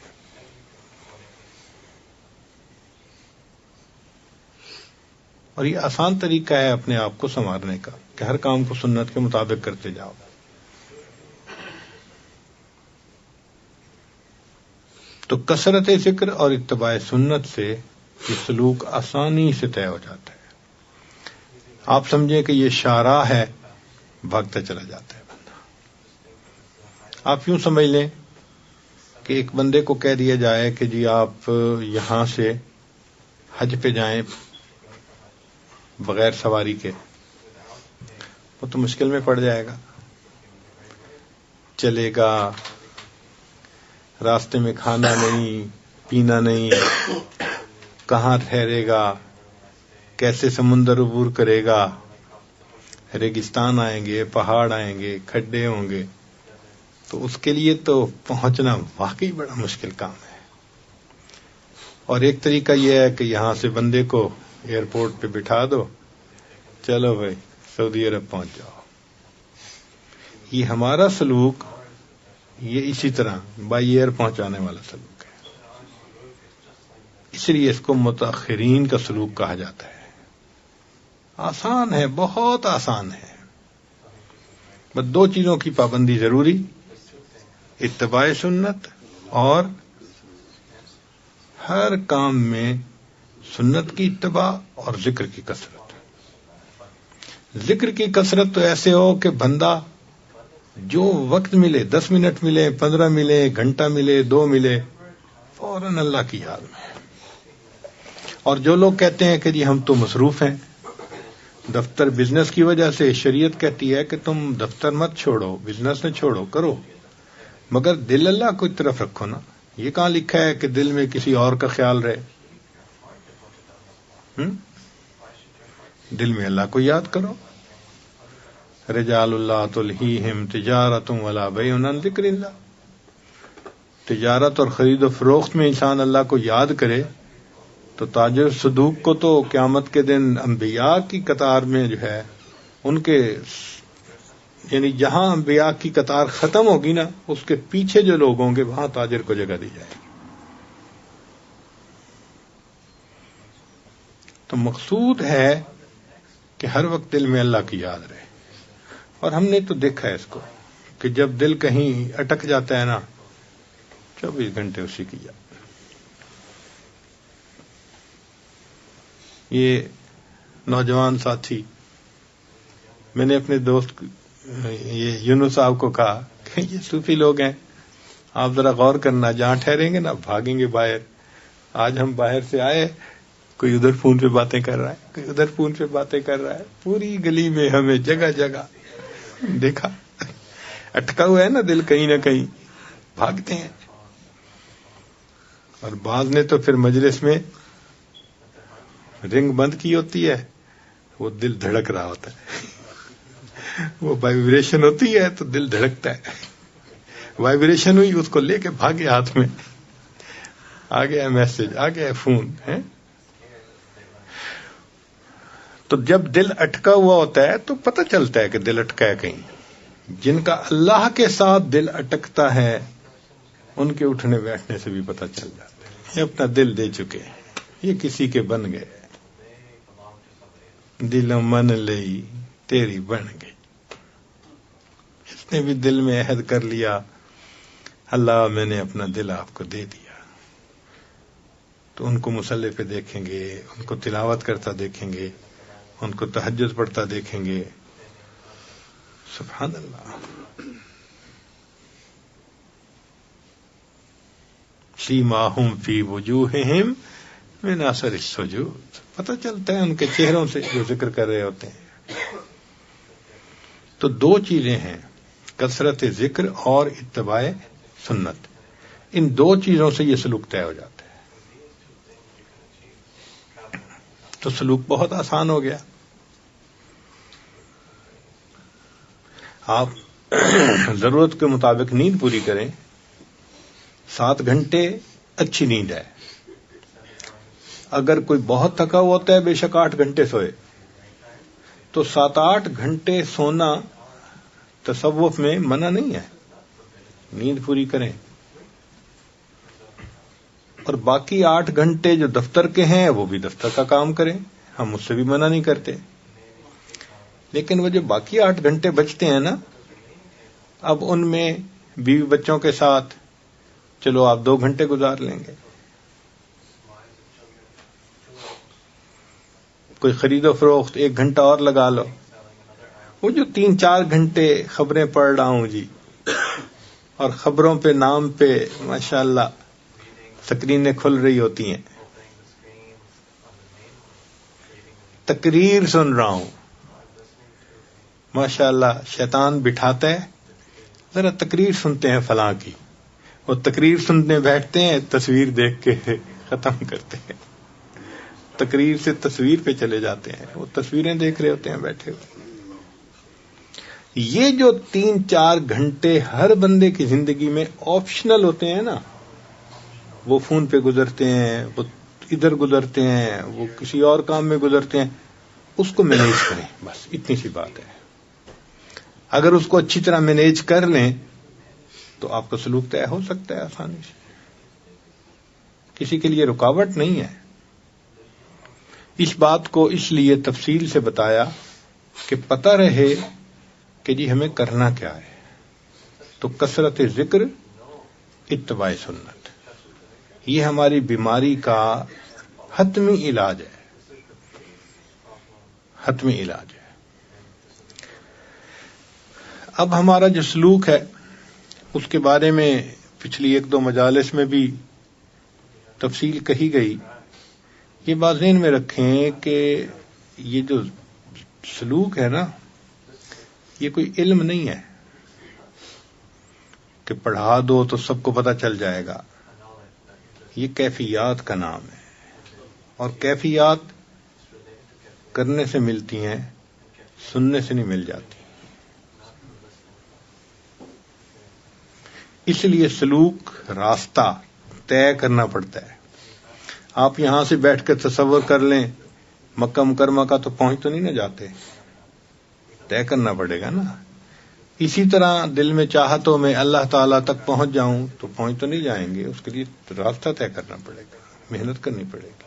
Speaker 1: اور یہ آسان طریقہ ہے اپنے آپ کو سنوارنے کا کہ ہر کام کو سنت کے مطابق کرتے جاؤ. تو کثرت ذکر اور اتباع سنت سے یہ سلوک آسانی سے طے ہو جاتا ہے. آپ سمجھیں کہ یہ شاہراہ ہے، بھاگتا چلا جاتا ہے بندہ. آپ یوں سمجھ لیں کہ ایک بندے کو کہہ دیا جائے کہ جی آپ یہاں سے حج پہ جائیں بغیر سواری کے، وہ تو مشکل میں پڑ جائے گا. چلے گا، راستے میں کھانا نہیں پینا نہیں، کہاں ٹھہرے گا، کیسے سمندر عبور کرے گا، ریگستان آئیں گے، پہاڑ آئیں گے، کھڈے ہوں گے. تو اس کے لیے تو پہنچنا واقعی بڑا مشکل کام ہے. اور ایک طریقہ یہ ہے کہ یہاں سے بندے کو ایئرپورٹ پہ بٹھا دو، چلو بھائی سعودی عرب پہنچ جاؤ. یہ ہمارا سلوک یہ اسی طرح بائی ایئر پہنچانے والا سلوک ہے. اس لیے اس کو متاخرین کا سلوک کہا جاتا ہے. آسان ہے، بہت آسان ہے. بس دو چیزوں کی پابندی ضروری، اتباع سنت اور ہر کام میں سنت کی اتباع اور ذکر کی کثرت۔ ذکر کی کثرت تو ایسے ہو کہ بندہ جو وقت ملے، 10 منٹ ملے، 15 ملے، گھنٹہ ملے، 2 ملے، فوراً اللہ کی یاد میں۔ اور جو لوگ کہتے ہیں کہ جی ہم تو مصروف ہیں دفتر بزنس کی وجہ سے، شریعت کہتی ہے کہ تم دفتر مت چھوڑو، بزنس نہ چھوڑو، کرو، مگر دل اللہ کو طرف رکھو نا۔ یہ کہاں لکھا ہے کہ دل میں کسی اور کا خیال رہے؟ دل میں اللہ کو یاد کرو۔ رجال اللہ تلہیہم تجارت ولا بیع عن ذکر اللہ۔ تجارت اور خرید و فروخت میں انسان اللہ کو یاد کرے تو تاجر صدوق کو تو قیامت کے دن انبیاء کی قطار میں جو ہے ان کے، یعنی جہاں انبیاء کی قطار ختم ہوگی نا، اس کے پیچھے جو لوگ ہوں گے وہاں تاجر کو جگہ دی جائے گی۔ تو مقصود ہے کہ ہر وقت دل میں اللہ کی یاد رہے۔ اور ہم نے تو دیکھا ہے اس کو کہ جب دل کہیں اٹک جاتا ہے نا، 24 گھنٹے اسی کی یاد۔ یہ نوجوان ساتھی، میں نے اپنے دوست یہ یونس صاحب کو کہا کہ یہ صوفی لوگ ہیں، آپ ذرا غور کرنا، جہاں ٹھہریں گے نا بھاگیں گے باہر۔ آج ہم باہر سے آئے، کوئی ادھر فون پہ باتیں کر رہا ہے، کوئی ادھر فون پہ باتیں کر رہا ہے، پوری گلی میں ہمیں جگہ جگہ دیکھا۔ اٹکا ہوا ہے نا دل کہیں نہ کہیں، بھاگتے ہیں۔ اور بعض نے تو پھر مجلس میں رنگ بند کی ہوتی ہے، وہ دل دھڑک رہا ہوتا ہے، وہ وائبریشن ہوتی ہے تو دل دھڑکتا ہے، وائبریشن ہوئی اس کو لے کے بھاگے، ہاتھ میں آ گیا میسج، آ گیا فون ہے۔ تو جب دل اٹکا ہوا ہوتا ہے تو پتہ چلتا ہے کہ دل اٹکا ہے کہیں۔ جن کا اللہ کے ساتھ دل اٹکتا ہے ان کے اٹھنے بیٹھنے سے بھی پتہ چل جاتا ہے، یہ اپنا دل دے چکے ہیں، یہ کسی کے بن گئے، دل من لئی تیری بن گئی۔ اس نے بھی دل میں عہد کر لیا، اللہ میں نے اپنا دل آپ کو دے دیا۔ تو ان کو مصلی پہ دیکھیں گے، ان کو تلاوت کرتا دیکھیں گے، ان کو تہجد پڑھتا دیکھیں گے، سبحان اللہ۔ سیماہم فی وجوہہم من اثر السجود، پتہ چلتا ہے ان کے چہروں سے جو ذکر کر رہے ہوتے ہیں۔ تو دو چیزیں ہیں، کثرت ذکر اور اتباع سنت، ان دو چیزوں سے یہ سلوک طے ہو جاتا ہے۔ تو سلوک بہت آسان ہو گیا۔ آپ ضرورت کے مطابق نیند پوری کریں، 7 گھنٹے اچھی نیند ہے۔ اگر کوئی بہت تھکا ہوا ہوتا ہے بے شک 8 گھنٹے سوئے، تو 7-8 گھنٹے سونا تصوف میں منع نہیں ہے، نیند پوری کریں۔ اور باقی 8 گھنٹے جو دفتر کے ہیں وہ بھی دفتر کا کام کریں، ہم اس سے بھی منع نہیں کرتے۔ لیکن وہ جو باقی 8 گھنٹے بچتے ہیں نا، اب ان میں بیوی بچوں کے ساتھ چلو آپ 2 گھنٹے گزار لیں گے، کوئی خرید و فروخت 1 گھنٹہ اور لگا لو، وہ جو 3-4 گھنٹے خبریں پڑھ رہا ہوں جی، اور خبروں پہ نام پہ ماشاءاللہ سکرینیں کھل رہی ہوتی ہیں، تقریر سن رہا ہوں، ماشاءاللہ شیطان بٹھاتا ہے ذرا تقریر سنتے ہیں فلاں کی، وہ تقریر سننے بیٹھتے ہیں، تصویر دیکھ کے ختم کرتے ہیں، تقریر سے تصویر پہ چلے جاتے ہیں، وہ تصویریں دیکھ رہے ہوتے ہیں بیٹھے ہوئے۔ یہ جو 3-4 گھنٹے ہر بندے کی زندگی میں آپشنل ہوتے ہیں نا، وہ فون پہ گزرتے ہیں، وہ ادھر گزرتے ہیں، وہ کسی اور کام میں گزرتے ہیں، اس کو مینیج کریں، بس اتنی سی بات ہے۔ اگر اس کو اچھی طرح مینیج کر لیں تو آپ کا سلوک طے ہو سکتا ہے آسانی سے، کسی کے لیے رکاوٹ نہیں ہے۔ اس بات کو اس لیے تفصیل سے بتایا کہ پتہ رہے کہ جی ہمیں کرنا کیا ہے، تو کثرت ذکر، اتباع سنت، یہ ہماری بیماری کا حتمی علاج ہے، حتمی علاج ہے۔ اب ہمارا جو سلوک ہے اس کے بارے میں پچھلی 1-2 مجالس میں بھی تفصیل کہی گئی۔ یہ بات ذہن میں رکھیں کہ یہ جو سلوک ہے نا، یہ کوئی علم نہیں ہے کہ پڑھا دو تو سب کو پتہ چل جائے گا۔ یہ کیفیات کا نام ہے، اور کیفیات کرنے سے ملتی ہیں، سننے سے نہیں مل جاتی۔ اس لیے سلوک، راستہ طے کرنا پڑتا ہے۔ آپ یہاں سے بیٹھ کے تصور کر لیں مکہ مکرمہ کا، تو پہنچ تو نہیں نہ جاتے، طے کرنا پڑے گا نا۔ اسی طرح دل میں چاہتوں میں اللہ تعالیٰ تک پہنچ جاؤں تو پہنچ تو نہیں جائیں گے، اس کے لیے راستہ طے کرنا پڑے گا، محنت کرنی پڑے گی۔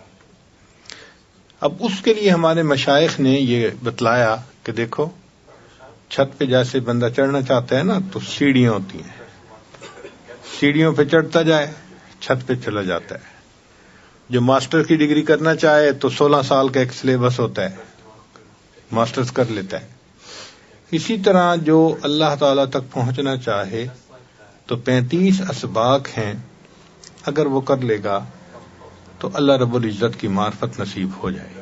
Speaker 1: اب اس کے لیے ہمارے مشائخ نے یہ بتلایا کہ دیکھو، چھت پہ جیسے بندہ چڑھنا چاہتا ہے نا، تو سیڑھیاں ہوتی ہیں، سیڑھیوں پہ چڑھتا جائے، چھت پہ چلا جاتا ہے۔ جو ماسٹر کی ڈگری کرنا چاہے تو 16 سال کا ایک سلیبس ہوتا ہے، ماسٹرز کر لیتا ہے۔ اسی طرح جو اللہ تعالی تک پہنچنا چاہے تو 35 اسباق ہیں، اگر وہ کر لے گا تو اللہ رب العزت کی معرفت نصیب ہو جائے گی۔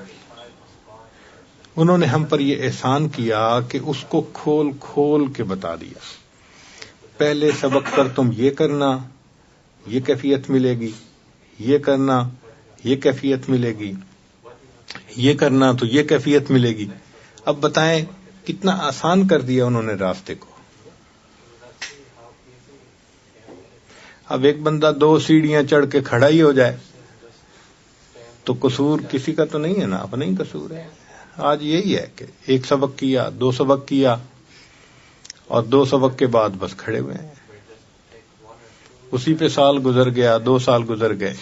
Speaker 1: انہوں نے ہم پر یہ احسان کیا کہ اس کو کھول کھول کے بتا دیا۔ پہلے سبق پر تم یہ کرنا، یہ کیفیت ملے گی، یہ کرنا، یہ کیفیت ملے گی، یہ کرنا تو یہ کیفیت ملے گی۔ اب بتائیں کتنا آسان کر دیا انہوں نے راستے کو۔ اب ایک بندہ 2 سیڑھیاں چڑھ کے کھڑا ہی ہو جائے تو قصور کسی کا تو نہیں ہے نا، اپنا ہی قصور ہے۔ آج یہی ہے کہ 1 سبق کیا، 2 سبق کیا، اور 2 سبق کے بعد بس کھڑے ہوئے ہیں، اسی پہ سال گزر گیا، 2 سال گزر گئے۔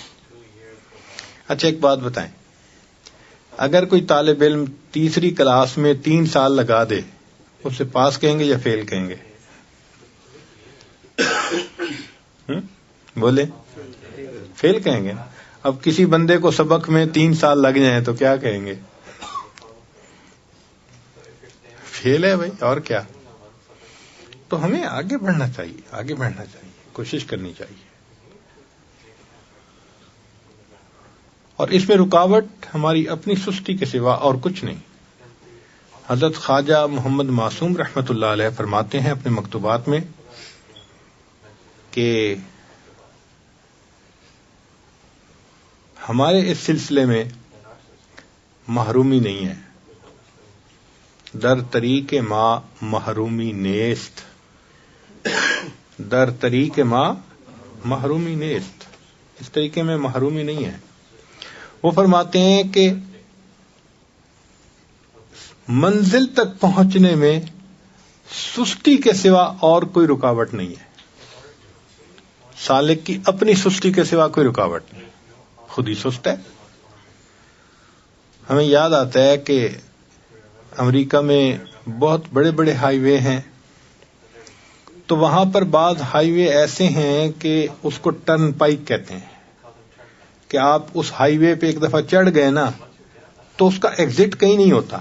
Speaker 1: اچھا ایک بات بتائیں، اگر کوئی طالب علم تیسری کلاس میں 3 سال لگا دے، اسے پاس کہیں گے یا فیل کہیں گے؟ بولے، فیل کہیں گے۔ اب کسی بندے کو سبق میں 3 سال لگ جائیں تو کیا کہیں گے؟ فیل ہے بھائی، اور کیا۔ تو ہمیں آگے بڑھنا چاہیے، آگے بڑھنا چاہیے، کوشش کرنی چاہیے۔ اور اس میں رکاوٹ ہماری اپنی سستی کے سوا اور کچھ نہیں۔ حضرت خواجہ محمد معصوم رحمۃ اللہ علیہ فرماتے ہیں اپنے مکتوبات میں کہ ہمارے اس سلسلے میں محرومی نہیں ہے، در طریق ما محرومی نیست، در طریق ما محرومی نیست، اس طریقے میں محرومی نہیں ہے۔ وہ فرماتے ہیں کہ منزل تک پہنچنے میں سستی کے سوا اور کوئی رکاوٹ نہیں ہے۔ سالک کی اپنی سستی کے سوا کوئی رکاوٹ نہیں، خود ہی سست ہے۔ ہمیں یاد آتا ہے کہ امریکہ میں بہت بڑے بڑے ہائی وے ہیں، تو وہاں پر بعض ہائی وے ایسے ہیں کہ اس کو ٹرن پائک کہتے ہیں، کہ آپ اس ہائی وے پہ ایک دفعہ چڑھ گئے نا تو اس کا ایگزٹ کہیں نہیں ہوتا،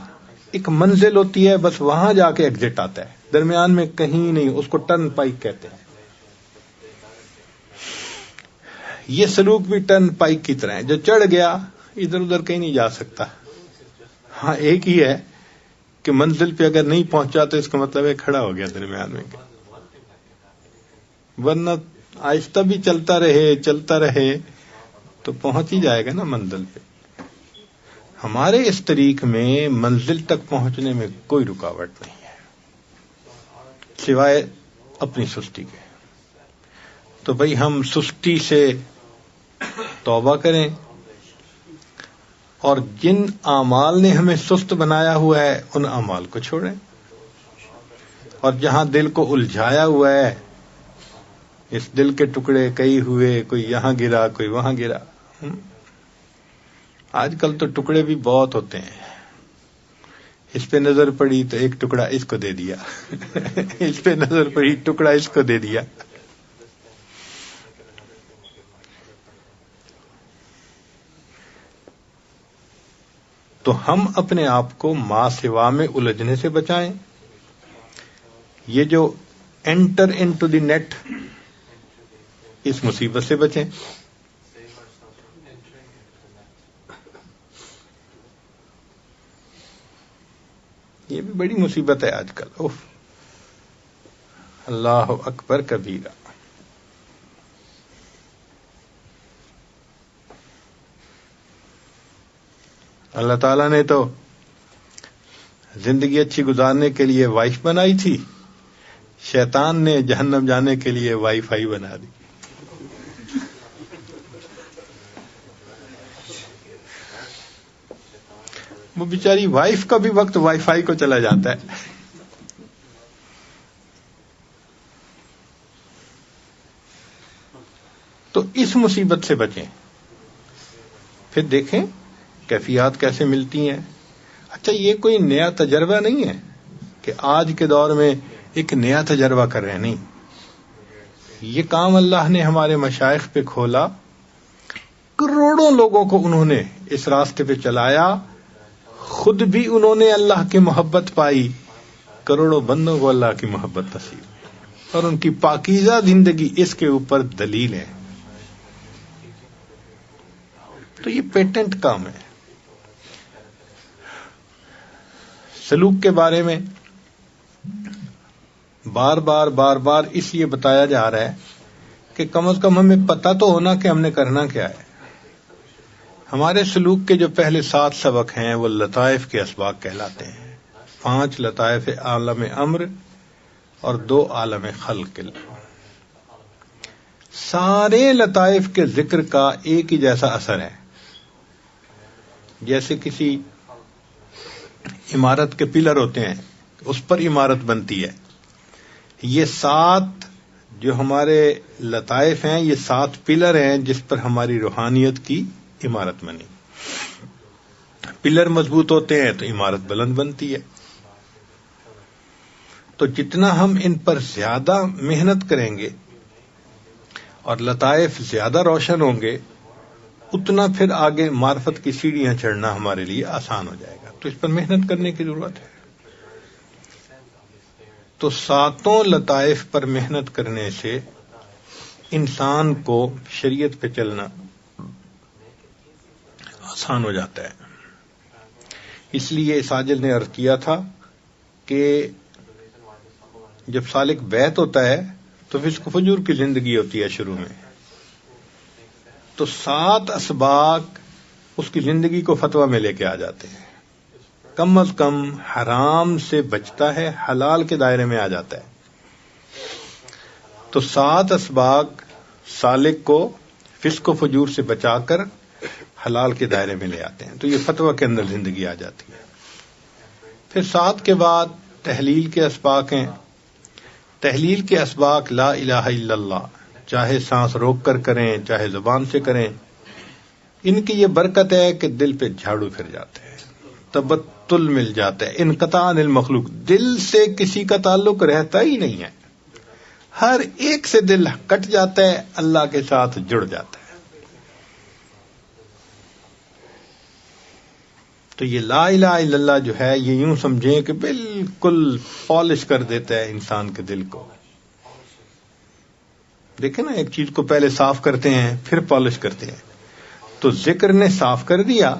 Speaker 1: ایک منزل ہوتی ہے، بس وہاں جا کے ایگزٹ آتا ہے، درمیان میں کہیں نہیں، اس کو ٹرن پائک کہتے ہیں۔ یہ سلوک بھی ٹرن پائک کی طرح ہے، جو چڑھ گیا ادھر ادھر کہیں نہیں جا سکتا۔ ہاں ایک ہی ہے کہ منزل پہ اگر نہیں پہنچا تو اس کا مطلب ہے کھڑا ہو گیا درمیان میں، ورنہ آہستہ بھی چلتا رہے تو پہنچ ہی جائے گا نا منزل پہ۔ ہمارے اس طریق میں منزل تک پہنچنے میں کوئی رکاوٹ نہیں ہے سوائے اپنی سستی کے۔ تو بھئی ہم سستی سے توبہ کریں، اور جن اعمال نے ہمیں سست بنایا ہوا ہے ان اعمال کو چھوڑیں، اور جہاں دل کو الجھایا ہوا ہے، اس دل کے ٹکڑے کئی ہوئے، کوئی یہاں گرا کوئی وہاں گرا۔ آج کل تو ٹکڑے بھی بہت ہوتے ہیں، اس پہ نظر پڑی تو ایک ٹکڑا اس کو دے دیا اس پہ نظر پڑی ٹکڑا اس کو دے دیا. تو ہم اپنے آپ کو ما سوا میں الجھنے سے بچائیں. یہ جو انٹر انٹو دی نیٹ، اس مصیبت سے بچیں. یہ بھی بڑی مصیبت ہے آج کل. اوف، اللہ اکبر کبیرہ. اللہ تعالیٰ نے تو زندگی اچھی گزارنے کے لیے وائف بنائی تھی، شیطان نے جہنم جانے کے لیے وائی فائی بنا دی. وہ بیچاری وائف کا بھی وقت وائی فائی کو چلا جاتا ہے. تو اس مصیبت سے بچیں. پھر دیکھیں کیفیات کیسے ملتی ہیں. اچھا، یہ کوئی نیا تجربہ نہیں ہے کہ آج کے دور میں ایک نیا تجربہ کر رہے ہیں، نہیں. یہ کام اللہ نے ہمارے مشائخ پہ کھولا، کروڑوں لوگوں کو انہوں نے اس راستے پہ چلایا، خود بھی انہوں نے اللہ کی محبت پائی، کروڑوں بندوں کو اللہ کی محبت نصیب، اور ان کی پاکیزہ زندگی اس کے اوپر دلیل ہے. تو یہ پیٹنٹ کام ہے. سلوک کے بارے میں بار بار اس لیے بتایا جا رہا ہے کہ کم از کم ہمیں پتہ تو ہونا کہ ہم نے کرنا کیا ہے. ہمارے سلوک کے جو پہلے 7 سبق ہیں وہ لطائف کے اسباق کہلاتے ہیں. 5 لطائف عالم امر اور 2 عالم خلق. سارے لطائف کے ذکر کا ایک ہی جیسا اثر ہے. جیسے کسی عمارت کے پلر ہوتے ہیں، اس پر عمارت بنتی ہے. یہ 7 جو ہمارے لطائف ہیں، یہ 7 پلر ہیں جس پر ہماری روحانیت کی عمارت بنی. پلر مضبوط ہوتے ہیں تو عمارت بلند بنتی ہے. تو جتنا ہم ان پر زیادہ محنت کریں گے اور لطائف زیادہ روشن ہوں گے، اتنا پھر آگے معرفت کی سیڑھیاں چڑھنا ہمارے لیے آسان ہو جائے گا. تو اس پر محنت کرنے کی ضرورت ہے. تو 7 لطائف پر محنت کرنے سے انسان کو شریعت پہ چلنا آسان ہو جاتا ہے. اس لیے ساجد نے عرض کیا تھا کہ جب سالک بیت ہوتا ہے تو فسق فجور کی زندگی ہوتی ہے شروع میں، تو 7 اسباق اس کی زندگی کو فتویٰ میں لے کے آ جاتے ہیں. کم از کم حرام سے بچتا ہے، حلال کے دائرے میں آ جاتا ہے. تو 7 اسباق سالک کو فسق و فجور سے بچا کر حلال کے دائرے میں لے آتے ہیں. تو یہ فتویٰ کے اندر زندگی آ جاتی ہے. پھر 7 کے بعد تحلیل کے اسباق ہیں. تحلیل کے اسباق لا الہ الا اللہ، چاہے سانس روک کر کریں چاہے زبان سے کریں. ان کی یہ برکت ہے کہ دل پہ جھاڑو پھر جاتے ہیں، تبتل مل جاتا ہے، انقطاع عن المخلوق، دل سے کسی کا تعلق رہتا ہی نہیں ہے. ہر ایک سے دل کٹ جاتا ہے، اللہ کے ساتھ جڑ جاتا ہے. تو یہ لا الہ الا اللہ جو ہے، یہ یوں سمجھیں کہ بالکل پالش کر دیتا ہے انسان کے دل کو. دیکھیں نا، ایک چیز کو پہلے صاف کرتے ہیں پھر پالش کرتے ہیں. تو ذکر نے صاف کر دیا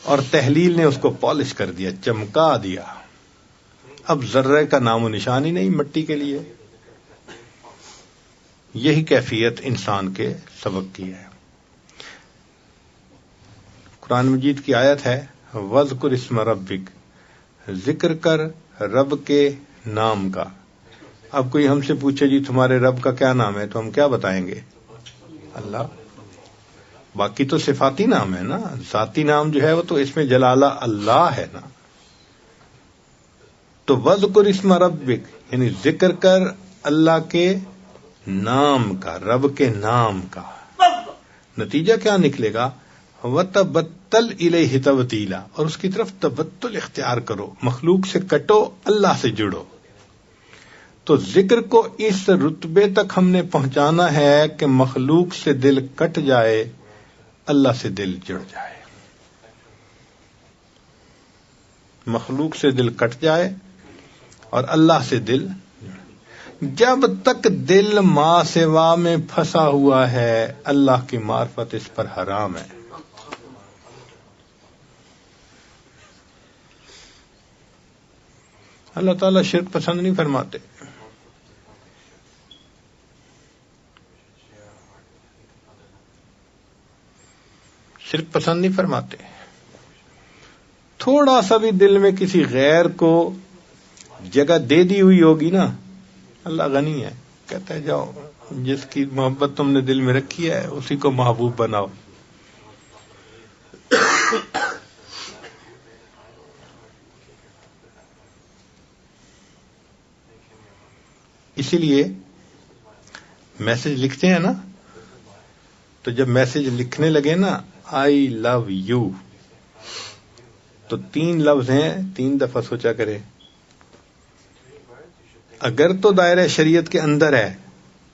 Speaker 1: اور تحلیل نے اس کو پالش کر دیا، چمکا دیا. اب ذرے کا نام و نشان ہی نہیں مٹی کے لیے. یہی کیفیت انسان کے سبق کی ہے. قرآن مجید کی آیت ہے وَاذْكُرِ اسْمَ رَبِّكَ، ذکر کر رب کے نام کا. اب کوئی ہم سے پوچھے جی تمہارے رب کا کیا نام ہے، تو ہم کیا بتائیں گے؟ اللہ. باقی تو صفاتی نام ہے نا، ذاتی نام جو ہے وہ تو اس میں جلالہ اللہ ہے نا. تو وَاذْكُرِ اسْمَ رَبِّكَ یعنی ذکر کر اللہ کے نام کا، رب کے نام کا. نتیجہ کیا نکلے گا؟ وَتَبَتَّلْ إِلَيْهِ تَبْتِيلًا، اور اس کی طرف تبتل اختیار کرو، مخلوق سے کٹو، اللہ سے جڑو۔ تو ذکر کو اس رتبے تک ہم نے پہنچانا ہے کہ مخلوق سے دل کٹ جائے، اللہ سے دل جڑ جائے۔ مخلوق سے دل کٹ جائے اور اللہ سے دل، جب تک دل ما سوا میں پھنسا ہوا ہے اللہ کی معرفت اس پر حرام ہے۔ اللہ تعالیٰ شرک پسند نہیں فرماتے، شرک پسند نہیں فرماتے۔ تھوڑا سا بھی دل میں کسی غیر کو جگہ دے دی ہوئی ہوگی نا، اللہ غنی ہے، کہتا ہے جاؤ جس کی محبت تم نے دل میں رکھی ہے اسی کو محبوب بناؤ۔ اسی لیے میسج لکھتے ہیں نا، تو جب میسج لکھنے لگے نا آئی لو یو، تو 3 لفظ ہیں، 3 دفعہ سوچا کرے۔ اگر تو دائرہ شریعت کے اندر ہے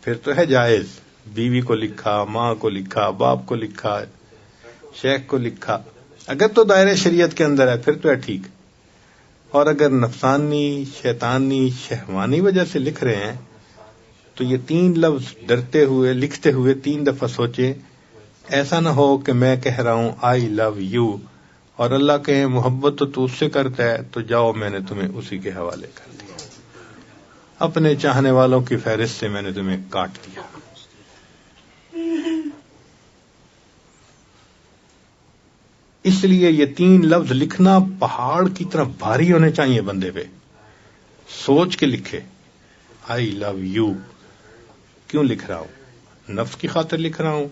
Speaker 1: پھر تو ہے جائز، بیوی کو لکھا، ماں کو لکھا، باپ کو لکھا، شیخ کو لکھا، اگر تو دائرہ شریعت کے اندر ہے پھر تو ہے ٹھیک۔ اور اگر نفسانی، شیطانی، شہوانی وجہ سے لکھ رہے ہیں تو یہ 3 لفظ ڈرتے ہوئے لکھتے ہوئے 3 دفعہ سوچیں، ایسا نہ ہو کہ میں کہہ رہا ہوں آئی لو یو اور اللہ کہے محبت تو اس سے کرتا ہے تو جاؤ میں نے تمہیں اسی کے حوالے کر دیا، اپنے چاہنے والوں کی فہرست سے میں نے تمہیں کاٹ دیا۔ اس لیے یہ 3 لفظ لکھنا پہاڑ کی طرح بھاری ہونے چاہیے بندے پہ، سوچ کے لکھے۔ آئی لو یو کیوں لکھ رہا ہوں؟ نفس کی خاطر لکھ رہا ہوں۔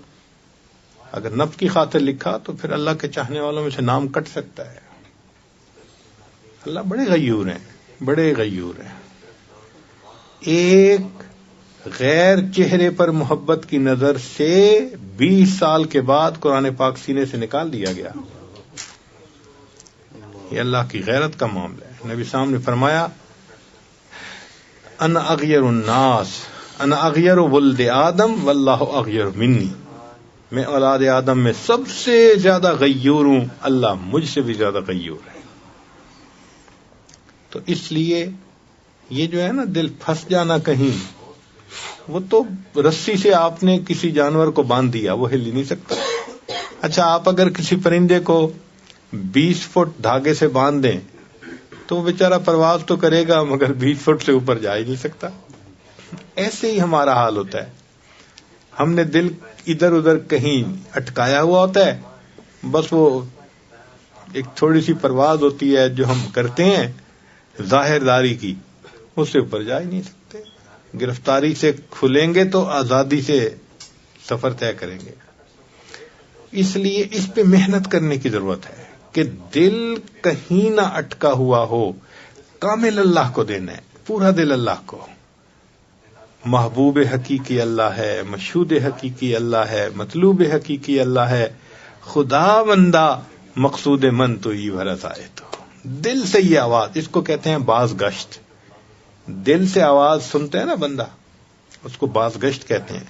Speaker 1: اگر نفس کی خاطر لکھا تو پھر اللہ کے چاہنے والوں میں سے نام کٹ سکتا ہے۔ اللہ بڑے غیور ہیں، بڑے غیور ہیں۔ ایک غیر چہرے پر محبت کی نظر سے 20 سال کے بعد قرآن پاک سینے سے نکال دیا گیا۔ یہ اللہ کی غیرت کا معاملہ ہے۔ نبی صاحب نے فرمایا انا اغیر الناس، انا اغیر ولد آدم واللہ اغیر منی، میں اولاد آدم میں سب سے زیادہ غیور ہوں، اللہ مجھ سے بھی زیادہ غیور ہے۔ تو اس لیے یہ جو ہے نا دل پھنس جانا کہیں، وہ تو رسی سے آپ نے کسی جانور کو باندھ دیا، وہ ہل ہی نہیں سکتا۔ اچھا آپ اگر کسی پرندے کو 20 فٹ دھاگے سے باندھ دیں تو وہ بیچارہ پرواز تو کرے گا مگر 20 فٹ سے اوپر جا ہی نہیں سکتا۔ ایسے ہی ہمارا حال ہوتا ہے، ہم نے دل ادھر ادھر کہیں اٹکایا ہوا ہوتا ہے، بس وہ ایک تھوڑی سی پرواز ہوتی ہے جو ہم کرتے ہیں ظاہر داری کی، اس سے اوپر جا ہی نہیں سکتے۔ گرفتاری سے کھلیں گے تو آزادی سے سفر طے کریں گے۔ اس لیے اس پہ محنت کرنے کی ضرورت ہے کہ دل کہیں نہ اٹکا ہوا ہو، کامل اللہ کو دینا ہے، پورا دل اللہ کو۔ محبوب حقیقی اللہ ہے، مشہود حقیقی اللہ ہے، مطلوب حقیقی اللہ ہے، خدا بندہ مقصود من تو ہی بھرس آئے۔ تو دل سے یہ آواز، اس کو کہتے ہیں باز گشت۔ دل سے آواز سنتے ہیں نا بندہ، اس کو باز گشت کہتے ہیں۔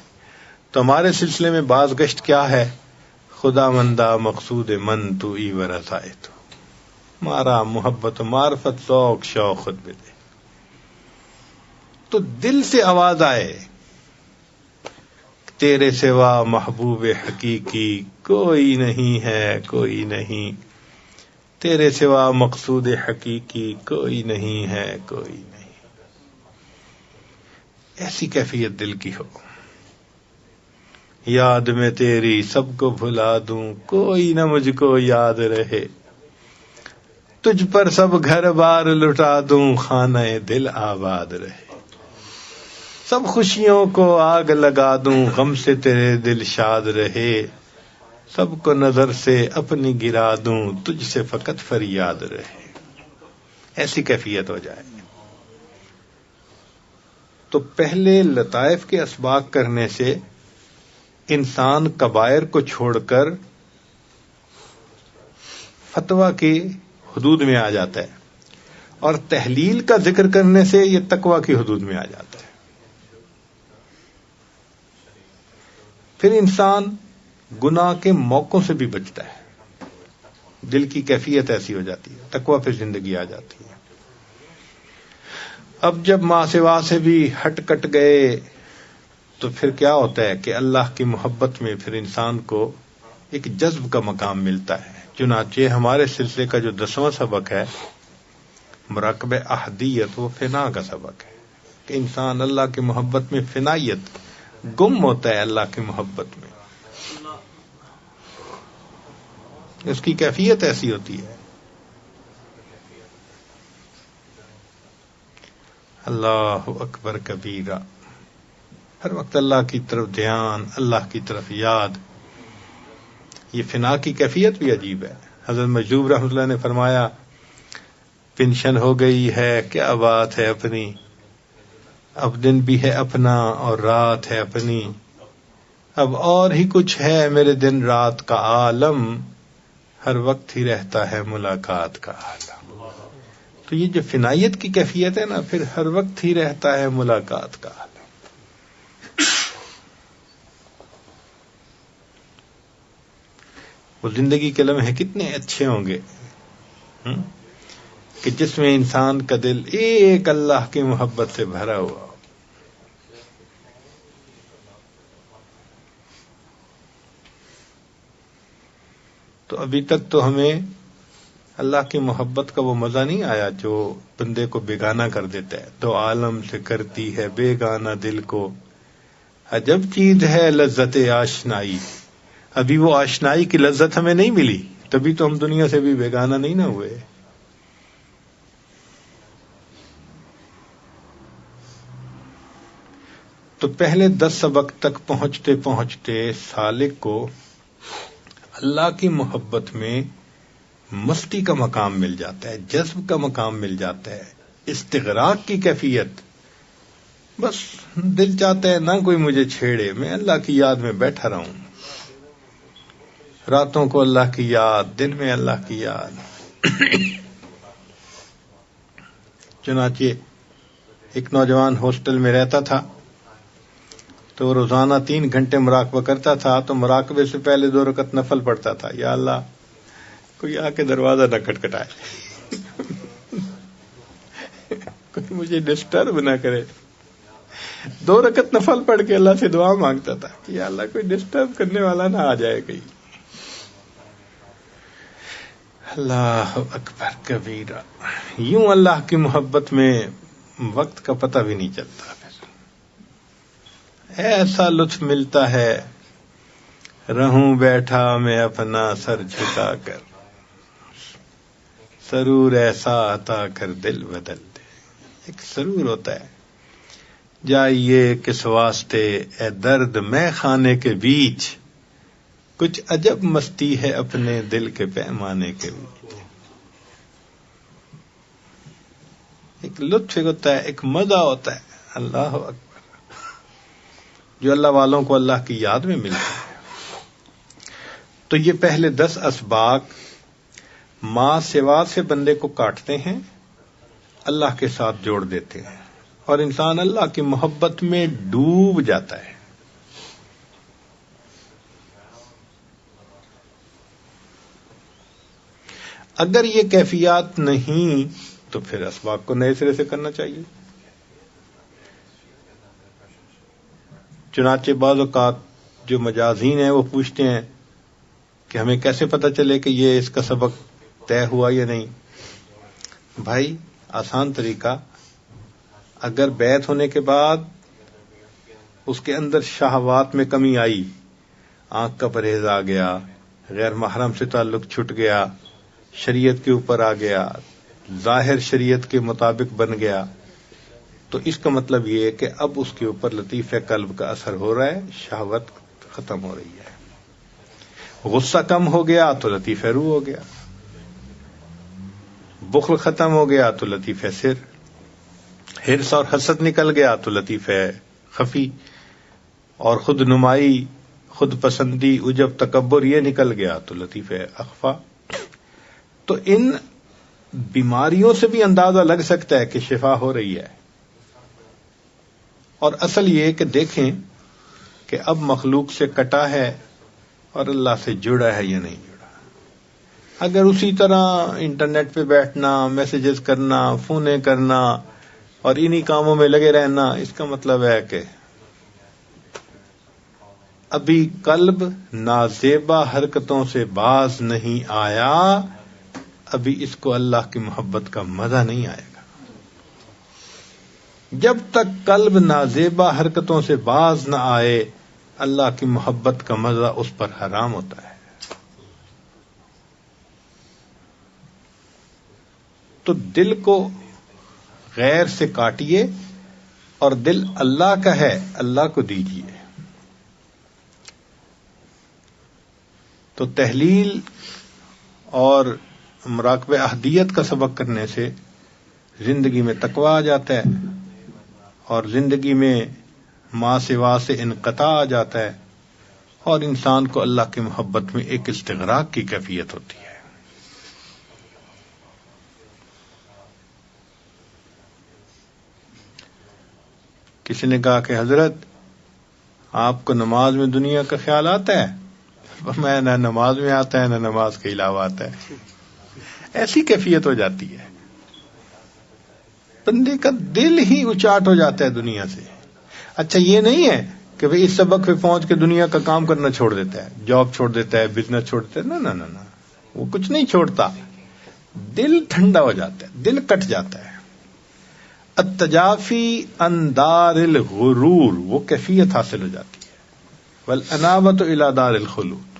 Speaker 1: تو ہمارے سلسلے میں باز گشت کیا ہے؟ خدا مندہ مقصود من تو ای ورث آئے، تو مارا محبت و معرفت ذوق شوق خود بھی دے۔ تو دل سے آواز آئے تیرے سوا محبوب حقیقی کوئی نہیں ہے، کوئی نہیں، تیرے سوا مقصود حقیقی کوئی نہیں ہے، کوئی نہیں۔ ایسی کیفیت دل کی ہو، یاد میں تیری سب کو بھلا دوں، کوئی نہ مجھ کو یاد رہے، تجھ پر سب گھر بار لٹا دوں، خانہ دل آباد رہے، سب خوشیوں کو آگ لگا دوں، غم سے تیرے دل شاد رہے، سب کو نظر سے اپنی گرا دوں، تجھ سے فقط فریاد رہے۔ ایسی کیفیت ہو جائے تو پہلے لطائف کے اسباق کرنے سے انسان کبائر کو چھوڑ کر فتویٰ کی حدود میں آ جاتا ہے، اور تحلیل کا ذکر کرنے سے یہ تقویٰ کی حدود میں آ جاتا ہے. پھر انسان گناہ کے موقعوں سے بھی بچتا ہے، دل کی کیفیت ایسی ہو جاتی ہے، تقویٰ پھر زندگی آ جاتی ہے. اب جب ماں سوا سے بھی ہٹ کٹ گئے تو پھر کیا ہوتا ہے کہ اللہ کی محبت میں پھر انسان کو ایک جذب کا مقام ملتا ہے. چنانچہ ہمارے سلسلے کا جو 10واں سبق ہے مراقبہ احدیت، وہ فنا کا سبق ہے کہ انسان اللہ کی محبت میں فنائیت گم ہوتا ہے. اللہ کی محبت میں اس کی کیفیت ایسی ہوتی ہے. اللہ اکبر کبیرہ، ہر وقت اللہ کی طرف دھیان، اللہ کی طرف یاد. یہ فنا کی کیفیت بھی عجیب ہے. حضرت مجذوب رحمۃ اللہ نے فرمایا پینشن ہو گئی ہے، کیا بات ہے اپنی، اب دن بھی ہے اپنا اور رات ہے اپنی، اب اور ہی کچھ ہے میرے دن رات کا عالم، ہر وقت ہی رہتا ہے ملاقات کا عالم. تو یہ جو فنائیت کی کیفیت ہے نا، پھر ہر وقت ہی رہتا ہے ملاقات کا عالم. وہ زندگی کے لمحے کتنے اچھے ہوں گے کہ جس میں انسان کا دل ایک اللہ کی محبت سے بھرا ہوا. تو ابھی تک تو ہمیں اللہ کی محبت کا وہ مزہ نہیں آیا جو بندے کو بیگانہ کر دیتا ہے. تو عالم سے کرتی ہے بیگانہ دل کو، عجب چیز ہے لذت آشنائی. ابھی وہ آشنائی کی لذت ہمیں نہیں ملی، تبھی تو ہم دنیا سے بھی بیگانہ نہیں نہ ہوئے. تو پہلے 10 سبق تک پہنچتے پہنچتے سالک کو اللہ کی محبت میں مستی کا مقام مل جاتا ہے، جذب کا مقام مل جاتا ہے، استغراق کی کیفیت. بس دل چاہتا ہے نہ کوئی مجھے چھیڑے، میں اللہ کی یاد میں بیٹھا رہوں، راتوں کو اللہ کی یاد، دن میں اللہ کی یاد. چنانچہ ایک نوجوان ہاسٹل میں رہتا تھا تو روزانہ 3 گھنٹے مراقبہ کرتا تھا. تو مراقبے سے پہلے 2 رکعت نفل پڑھتا تھا، یا اللہ کوئی آ کے دروازہ نہ کھٹکھٹائے، کوئی مجھے ڈسٹرب نہ کرے. 2 رکعت نفل پڑھ کے اللہ سے دعا مانگتا تھا کہ یا اللہ کوئی ڈسٹرب کرنے والا نہ آ جائے کہیں. اللہ اکبر کبیرہ. یوں اللہ کی محبت میں وقت کا پتہ بھی نہیں چلتا. ایسا لطف ملتا ہے رہوں بیٹھا میں اپنا سر جھکا کر، سرور ایسا عطا کر دل بدل دے. ایک سرور ہوتا ہے، جائیے کس واسطے اے درد میں خانے کے بیچ، کچھ عجب مستی ہے اپنے دل کے پیمانے کے بیچ. ایک لطف ہوتا ہے، ایک مزہ ہوتا ہے. اللہ اکبر، جو اللہ والوں کو اللہ کی یاد میں ملتا ہے. تو یہ پہلے 10 اسباق ماں سوا سے بندے کو کاٹتے ہیں، اللہ کے ساتھ جوڑ دیتے ہیں، اور انسان اللہ کی محبت میں ڈوب جاتا ہے. اگر یہ کیفیات نہیں تو پھر اسباق کو نئے سرے سے کرنا چاہیے. چنانچہ بعض اوقات جو مجازین ہیں وہ پوچھتے ہیں کہ ہمیں کیسے پتہ چلے کہ یہ اس کا سبق طے ہوا یا نہیں. بھائی آسان طریقہ، اگر بیعت ہونے کے بعد اس کے اندر شہوات میں کمی آئی، آنکھ کا پرہیز آ گیا، غیر محرم سے تعلق چھٹ گیا، شریعت کے اوپر آ گیا، ظاہر شریعت کے مطابق بن گیا، تو اس کا مطلب یہ ہے کہ اب اس کے اوپر لطیفہ قلب کا اثر ہو رہا ہے، شہوت ختم ہو رہی ہے. غصہ کم ہو گیا تو لطیفہ روح ہو گیا، بخل ختم ہو گیا تو لطیفہ سر، حرص اور حسد نکل گیا تو لطیفہ خفی، اور خود نمائی، خود پسندی، عجب، تکبر یہ نکل گیا تو لطیفہ اخفا. تو ان بیماریوں سے بھی اندازہ لگ سکتا ہے کہ شفا ہو رہی ہے. اور اصل یہ کہ دیکھیں کہ اب مخلوق سے کٹا ہے اور اللہ سے جڑا ہے یا نہیں جڑا. اگر اسی طرح انٹرنیٹ پہ بیٹھنا، میسیجز کرنا، فونیں کرنا اور انہی کاموں میں لگے رہنا، اس کا مطلب ہے کہ ابھی قلب نازیبا حرکتوں سے باز نہیں آیا، ابھی اس کو اللہ کی محبت کا مزہ نہیں آئے گا. جب تک قلب نازیبا حرکتوں سے باز نہ آئے، اللہ کی محبت کا مزہ اس پر حرام ہوتا ہے. تو دل کو غیر سے کاٹیے اور دل اللہ کا ہے، اللہ کو دیجیے. تو تحلیل اور مراقبہ احدیت کا سبق کرنے سے زندگی میں تقویٰ آ جاتا ہے اور زندگی میں ما سوا سے انقطاع آ جاتا ہے اور انسان کو اللہ کی محبت میں ایک استغراق کی کیفیت ہوتی ہے. کسی نے کہا کہ حضرت آپ کو نماز میں دنیا کا خیال آتا ہے؟ میں نہ نماز میں آتا ہے نہ نماز کے علاوہ آتا ہے. ایسی کیفیت ہو جاتی ہے، بندے کا دل ہی اچاٹ ہو جاتا ہے دنیا سے. اچھا یہ نہیں ہے کہ بھئی اس سبق پہ پہنچ کے دنیا کا کام کرنا چھوڑ دیتا ہے، جاب چھوڑ دیتا ہے، بزنس چھوڑ دیتا ہے. نہ، وہ کچھ نہیں چھوڑتا. دل ٹھنڈا ہو جاتا ہے، دل کٹ جاتا ہے. التجافی عن دار الغرور، وہ کیفیت حاصل ہو جاتی ہے. والانابت الی دار الخلود،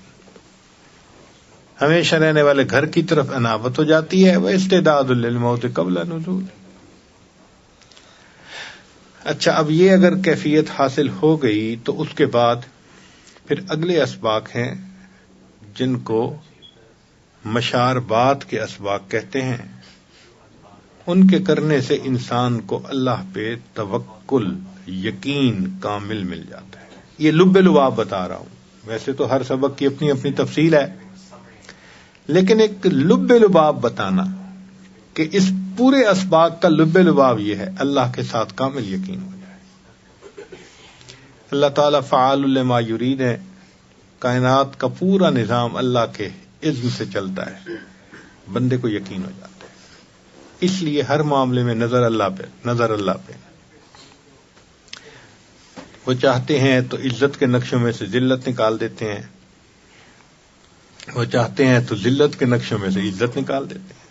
Speaker 1: ہمیشہ رہنے والے گھر کی طرف انابت ہو جاتی ہے. واستعداد للموت قبل نزول. اچھا اب یہ اگر کیفیت حاصل ہو گئی تو اس کے بعد پھر اگلے اسباق ہیں جن کو مشاربات کے اسباق کہتے ہیں. ان کے کرنے سے انسان کو اللہ پہ توکل، یقین کامل مل جاتا ہے. یہ لب لباب بتا رہا ہوں، ویسے تو ہر سبق کی اپنی اپنی تفصیل ہے، لیکن ایک لب لباب بتانا کہ اس پورے اسباق کا لب لباب یہ ہے اللہ کے ساتھ کامل یقین ہو جائے. اللہ تعالیٰ فعال لما یرید ہے، کائنات کا پورا نظام اللہ کے اذن سے چلتا ہے، بندے کو یقین ہو جاتا ہے. اس لیے ہر معاملے میں نظر اللہ پہ. وہ چاہتے ہیں تو عزت کے نقشوں میں سے ذلت نکال دیتے ہیں، وہ چاہتے ہیں تو ذلت کے نقشوں میں سے عزت نکال دیتے ہیں.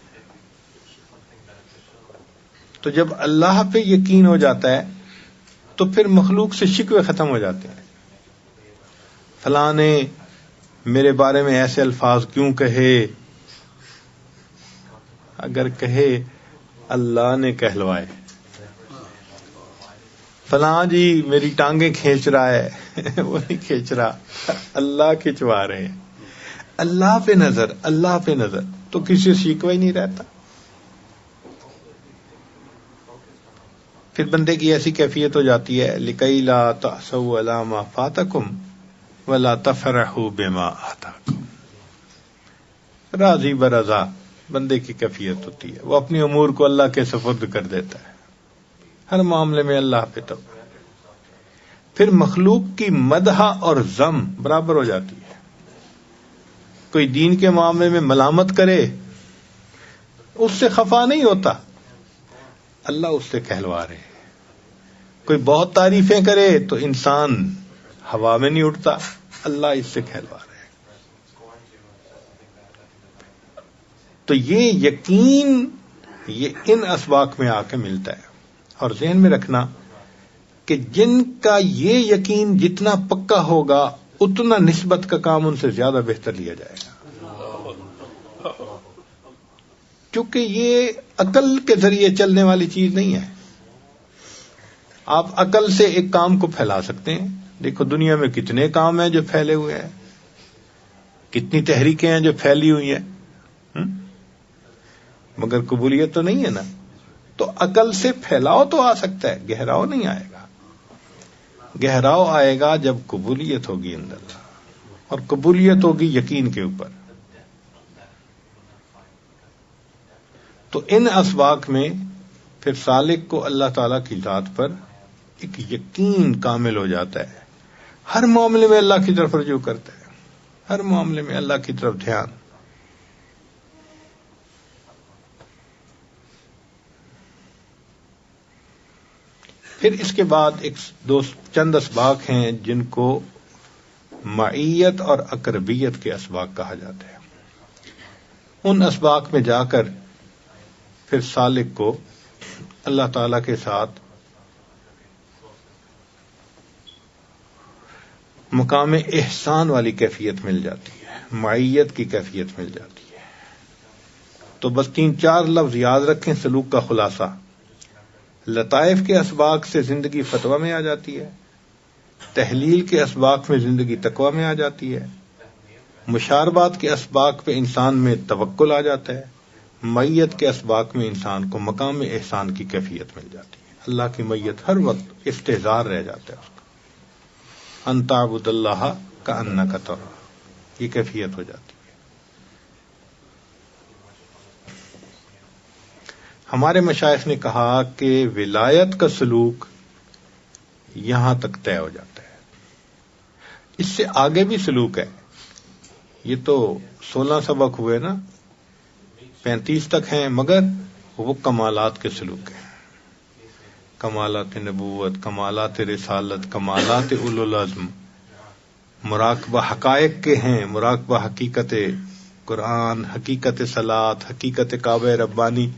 Speaker 1: تو جب اللہ پہ یقین ہو جاتا ہے تو پھر مخلوق سے شکوے ختم ہو جاتے ہیں. فلاں نے میرے بارے میں ایسے الفاظ کیوں کہے؟ اگر کہے اللہ نے کہلوائے. فلاں جی میری ٹانگیں کھینچ رہا ہے، وہ نہیں کھینچ رہا، اللہ کھینچوا رہے ہیں. اللہ پہ نظر تو کسی سے شکوہ ہی نہیں رہتا. پھر بندے کی ایسی کیفیت ہو جاتی ہے لِكَيْ لَا تَأْسَوْا عَلَىٰ مَا فَاتَكُمْ وَلَا تَفْرَحُوا بِمَا آتَاكُمْ. راضی برضا بندے کی کیفیت ہوتی ہے، وہ اپنی امور کو اللہ کے سپرد کر دیتا ہے، ہر معاملے میں اللہ پہ تو. پھر مخلوق کی مدح اور ذم برابر ہو جاتی ہے. کوئی دین کے معاملے میں ملامت کرے اس سے خفا نہیں ہوتا، اللہ اس سے کہلوا رہے. کوئی بہت تعریفیں کرے تو انسان ہوا میں نہیں اڑتا، اللہ اس سے کہلوا رہے. تو یہ یقین یہ ان اسباق میں آ کے ملتا ہے. اور ذہن میں رکھنا کہ جن کا یہ یقین جتنا پکا ہوگا اتنا نسبت کا کام ان سے زیادہ بہتر لیا جائے گا، کیونکہ یہ عقل کے ذریعے چلنے والی چیز نہیں ہے. آپ عقل سے ایک کام کو پھیلا سکتے ہیں. دیکھو دنیا میں کتنے کام ہیں جو پھیلے ہوئے ہیں، کتنی تحریکیں ہیں جو پھیلی ہوئی ہیں، مگر قبولیت تو نہیں ہے نا. تو عقل سے پھیلاؤ تو آ سکتا ہے، گہراؤ نہیں آئے گا. گہراؤ آئے گا جب قبولیت ہوگی اندر، اور قبولیت ہوگی یقین کے اوپر. تو ان اسباق میں پھر سالک کو اللہ تعالیٰ کی ذات پر ایک یقین کامل ہو جاتا ہے. ہر معاملے میں اللہ کی طرف رجوع کرتا ہے, ہر معاملے میں اللہ کی طرف دھیان. پھر اس کے بعد چند اسباق ہیں جن کو معیت اور اقربیت کے اسباق کہا جاتا ہے. ان اسباق میں جا کر پھر سالک کو اللہ تعالی کے ساتھ مقام احسان والی کیفیت مل جاتی ہے, معیت کی کیفیت مل جاتی ہے. تو بس 3-4 لفظ یاد رکھیں سلوک کا خلاصہ. لطائف کے اسباق سے زندگی فتویٰ میں آ جاتی ہے, تحلیل کے اسباق میں زندگی تقویٰ میں آ جاتی ہے, مشاربات کے اسباق پہ انسان میں توکل آ جاتا ہے, معیت کے اسباق میں انسان کو مقام احسان کی کیفیت مل جاتی ہے. اللہ کی معیت ہر وقت استحضار رہ جاتا ہے اس کا. ان تعبد اللہ کأنک تراہ, یہ کیفیت ہو جاتی ہے. ہمارے مشائخ نے کہا کہ ولایت کا سلوک یہاں تک طے ہو جاتا ہے, اس سے آگے بھی سلوک ہے. یہ تو 16 سبق ہوئے نا, 35 تک ہیں, مگر وہ کمالات کے سلوک ہیں. کمالات نبوت, کمالات رسالت, کمالات اولو العزم, مراقبہ حقائق کے ہیں, مراقبہ حقیقت قرآن, حقیقت صلاۃ, حقیقت کعبہ ربانی,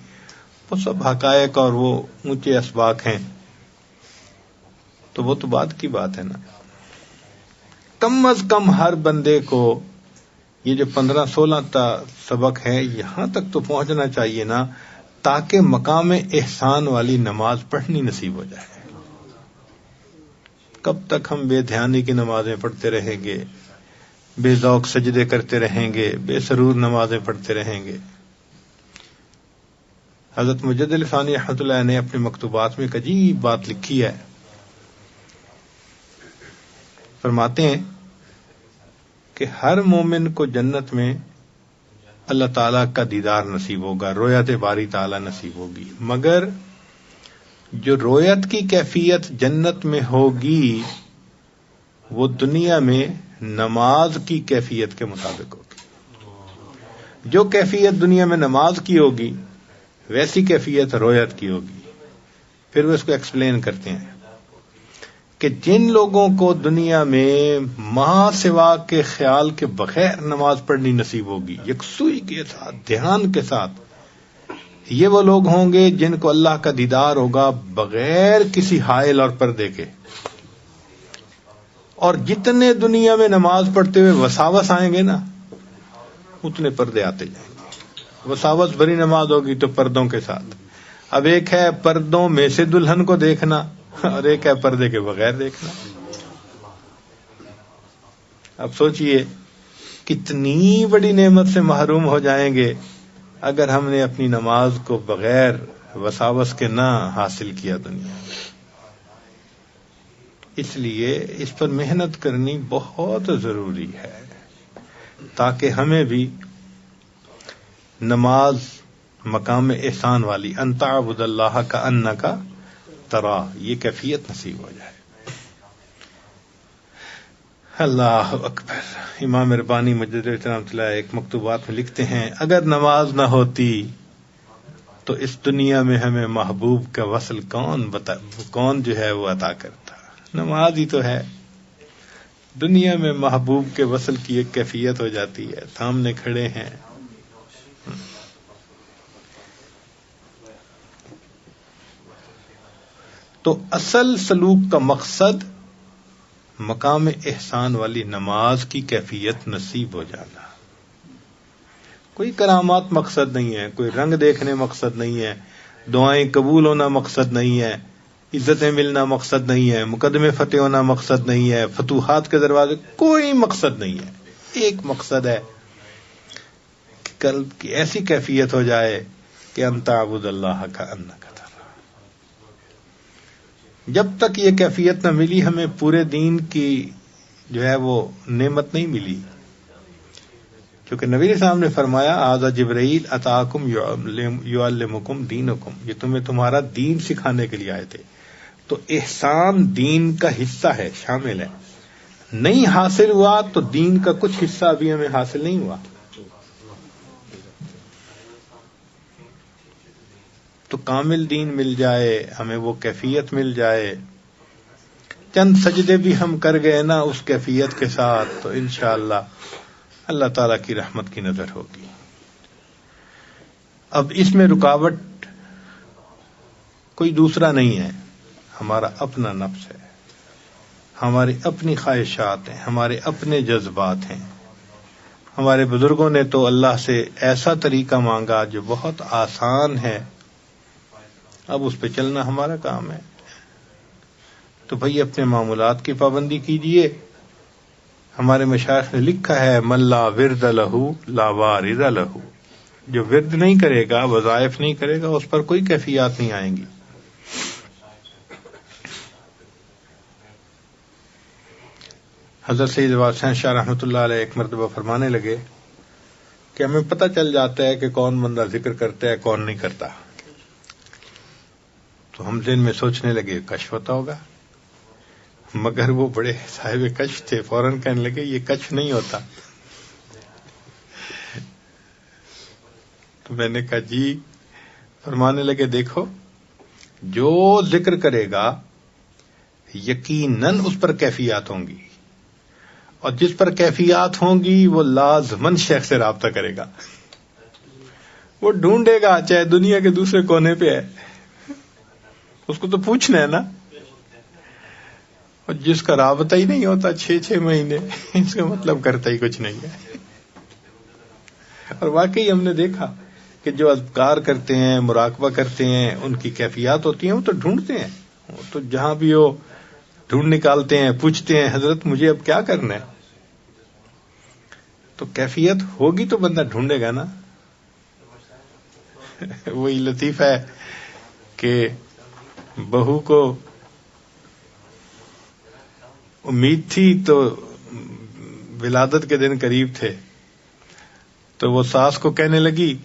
Speaker 1: وہ سب حقائق اور وہ اونچے اسباق ہیں. تو وہ تو بعد کی بات ہے نا. کم از کم ہر بندے کو یہ جو 15-16 سبق ہے یہاں تک تو پہنچنا چاہیے نا, تاکہ مقام احسان والی نماز پڑھنی نصیب ہو جائے. کب تک ہم بے دھیانی کی نمازیں پڑھتے رہیں گے, بے ذوق سجدے کرتے رہیں گے, بے سرور نمازیں پڑھتے رہیں گے. حضرت مجد علی ثانی رحمۃ اللہ نے اپنے مکتوبات میں ایک عجیب بات لکھی ہے. فرماتے ہیں کہ ہر مومن کو جنت میں اللہ تعالیٰ کا دیدار نصیب ہوگا, رویت باری تعالیٰ نصیب ہوگی, مگر جو رویت کی کیفیت جنت میں ہوگی وہ دنیا میں نماز کی کیفیت کے مطابق ہوگی. جو کیفیت دنیا میں نماز کی ہوگی ویسی کیفیت رویت کی ہوگی. پھر وہ اس کو ایکسپلین کرتے ہیں کہ جن لوگوں کو دنیا میں ماں سوا کے خیال کے بغیر نماز پڑھنی نصیب ہوگی, یکسوئی کے ساتھ, دھیان کے ساتھ, یہ وہ لوگ ہوں گے جن کو اللہ کا دیدار ہوگا بغیر کسی حائل اور پردے کے. اور جتنے دنیا میں نماز پڑھتے ہوئے وساوس آئیں گے نا, اتنے پردے آتے جائیں گے. وساوس بھری نماز ہوگی تو پردوں کے ساتھ. اب ایک ہے پردوں میں سے دلہن کو دیکھنا, اور ایک ہے پردے کے بغیر دیکھنا. اب سوچئے کتنی بڑی نعمت سے محروم ہو جائیں گے اگر ہم نے اپنی نماز کو بغیر وساوس کے نہ حاصل کیا دنیا میں. اس لیے اس پر محنت کرنی بہت ضروری ہے تاکہ ہمیں بھی نماز مقام احسان والی ان تعبد اللہ کأنک تراہ یہ کیفیت نصیب ہو جائے. اللہ اکبر. امام ربانی مجدد رحمۃ اللہ ایک مکتوبات میں لکھتے ہیں, اگر نماز نہ ہوتی تو اس دنیا میں ہمیں محبوب کا وصل کون جو ہے وہ عطا کرتا. نماز ہی تو ہے. دنیا میں محبوب کے وصل کی ایک کیفیت ہو جاتی ہے, سامنے کھڑے ہیں. تو اصل سلوک کا مقصد مقام احسان والی نماز کی کیفیت نصیب ہو جانا. کوئی کرامات مقصد نہیں ہے, کوئی رنگ دیکھنے مقصد نہیں ہے, دعائیں قبول ہونا مقصد نہیں ہے, عزتیں ملنا مقصد نہیں ہے, مقدمے فتح ہونا مقصد نہیں ہے, فتوحات کے دروازے, کوئی مقصد نہیں ہے. ایک مقصد ہے کہ قلب کی ایسی کیفیت ہو جائے کہ ان تعبد اللہ کأنک تراہ. جب تک یہ کیفیت نہ ملی ہمیں پورے دین کی جو ہے وہ نعمت نہیں ملی. کیونکہ نبی صاحب نے فرمایا آذا جبرائیل اتاکم یعلمکم دینکم، یہ تمہیں تمہارا دین سکھانے کے لیے آئے تھے. تو احسان دین کا حصہ ہے، شامل ہے. نہیں حاصل ہوا تو دین کا کچھ حصہ ابھی ہمیں حاصل نہیں ہوا. تو کامل دین مل جائے، ہمیں وہ کیفیت مل جائے، چند سجدے بھی ہم کر گئے نا اس کیفیت کے ساتھ، تو انشاءاللہ اللہ تعالیٰ کی رحمت کی نظر ہوگی. اب اس میں رکاوٹ کوئی دوسرا نہیں ہے، ہمارا اپنا نفس ہے، ہماری اپنی خواہشات ہیں، ہمارے اپنے جذبات ہیں. ہمارے بزرگوں نے تو اللہ سے ایسا طریقہ مانگا جو بہت آسان ہے، اب اس پہ چلنا ہمارا کام ہے. تو بھئی اپنے معمولات کی پابندی کیجئے. ہمارے مشائخ نے لکھا ہے من لا ورد لہ لا وارد لہ، جو ورد نہیں کرے گا، وظائف نہیں کرے گا، اس پر کوئی کیفیات نہیں آئیں گی. حضرت سید واسع شاہ رحمۃ اللہ علیہ ایک مرتبہ فرمانے لگے کہ ہمیں پتہ چل جاتا ہے کہ کون بندہ ذکر کرتا ہے کون نہیں کرتا. تو ہم ذہن میں سوچنے لگے کشف ہوتا ہوگا، مگر وہ بڑے صاحب کشف تھے، فوراً کہنے لگے یہ کشف نہیں ہوتا. تو میں نے کہا جی. فرمانے لگے دیکھو جو ذکر کرے گا یقیناً اس پر کیفیات ہوں گی، اور جس پر کیفیات ہوں گی وہ لازماً شیخ سے رابطہ کرے گا، وہ ڈھونڈے گا چاہے دنیا کے دوسرے کونے پہ ہے، اس کو تو پوچھنا ہے نا. اور جس کا رابطہ ہی نہیں ہوتا 6 مہینے، اس کا مطلب کرتا ہی کچھ نہیں ہے. اور واقعی ہم نے دیکھا کہ جو اذکار کرتے ہیں، مراقبہ کرتے ہیں، ان کی کیفیات ہوتی ہیں، وہ تو ڈھونڈتے ہیں، وہ تو جہاں بھی ہو ڈھونڈ نکالتے ہیں، پوچھتے ہیں حضرت مجھے اب کیا کرنا ہے. تو کیفیت ہوگی تو بندہ ڈھونڈے گا نا. وہی لطیفہ ہے کہ بہو کو امید تھی تو ولادت کے دن قریب تھے، تو وہ ساس کو کہنے لگی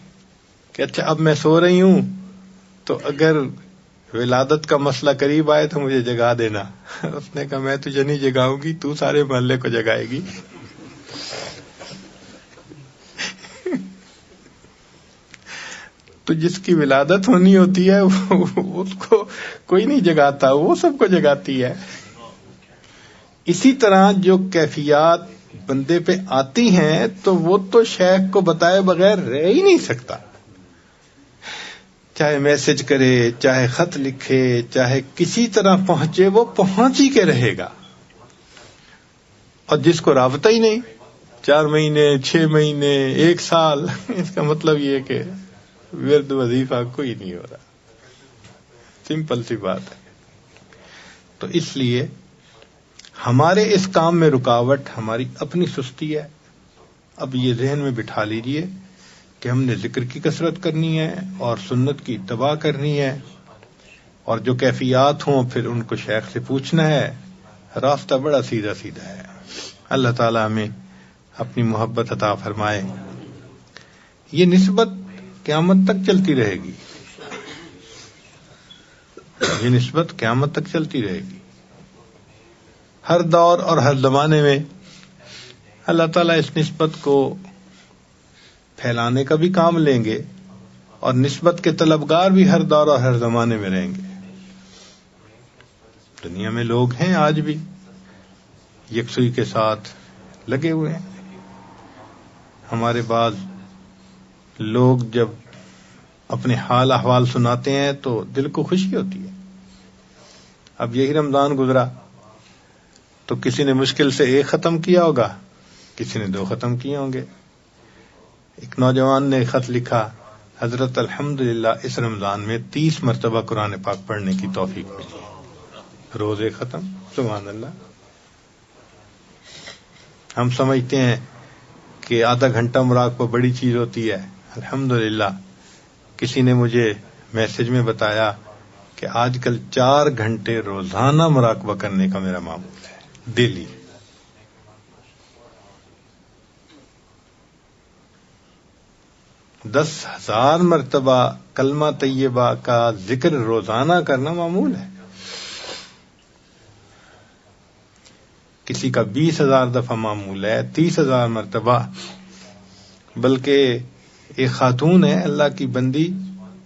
Speaker 1: کہ اچھا اب میں سو رہی ہوں تو اگر ولادت کا مسئلہ قریب آئے تو مجھے جگا دینا. اس نے کہا میں تجھے نہیں جگاؤں گی، تو سارے محلے کو جگائے گی. تو جس کی ولادت ہونی ہوتی ہے اس کو کوئی نہیں جگاتا، وہ سب کو جگاتی ہے. اسی طرح جو کیفیات بندے پہ آتی ہیں تو وہ تو شیخ کو بتائے بغیر رہ ہی نہیں سکتا، چاہے میسج کرے، چاہے خط لکھے، چاہے کسی طرح پہنچے، وہ پہنچ ہی کے رہے گا. اور جس کو رابطہ ہی نہیں 4 مہینے، 6 مہینے، 1 سال، اس کا مطلب یہ کہ ورد وظیفہ کوئی نہیں ہو رہا. سمپل سی بات ہے. تو اس لیے ہمارے اس کام میں رکاوٹ ہماری اپنی سستی ہے. اب یہ ذہن میں بٹھا لیجئے کہ ہم نے ذکر کی کثرت کرنی ہے اور سنت کی اتباع کرنی ہے، اور جو کیفیات ہوں پھر ان کو شیخ سے پوچھنا ہے. راستہ بڑا سیدھا سیدھا ہے. اللہ تعالیٰ ہمیں اپنی محبت عطا فرمائے. یہ نسبت قیامت تک چلتی رہے گی، یہ نسبت قیامت تک چلتی رہے گی. ہر دور اور ہر زمانے میں اللہ تعالیٰ اس نسبت کو پھیلانے کا بھی کام لیں گے، اور نسبت کے طلبگار بھی ہر دور اور ہر زمانے میں رہیں گے. دنیا میں لوگ ہیں آج بھی یکسوئی کے ساتھ لگے ہوئے ہیں. ہمارے بعض لوگ جب اپنے حال احوال سناتے ہیں تو دل کو خوشی ہوتی ہے. اب یہی رمضان گزرا تو کسی نے مشکل سے 1 ختم کیا ہوگا، کسی نے 2 ختم کیے ہوں گے. ایک نوجوان نے خط لکھا حضرت الحمدللہ اس رمضان میں 30 مرتبہ قرآن پاک پڑھنے کی توفیق ملی، روزے ختم. سبحان اللہ. ہم سمجھتے ہیں کہ آدھا گھنٹہ مراقبہ بڑی چیز ہوتی ہے. الحمدللہ کسی نے مجھے میسج میں بتایا کہ آج کل 4 گھنٹے روزانہ مراقبہ کرنے کا میرا معمول ہے ڈیلی. 10,000 مرتبہ کلمہ طیبہ کا ذکر روزانہ کرنا معمول ہے. کسی کا 20,000 دفعہ معمول ہے، 30,000 مرتبہ. بلکہ ایک خاتون ہے اللہ کی بندی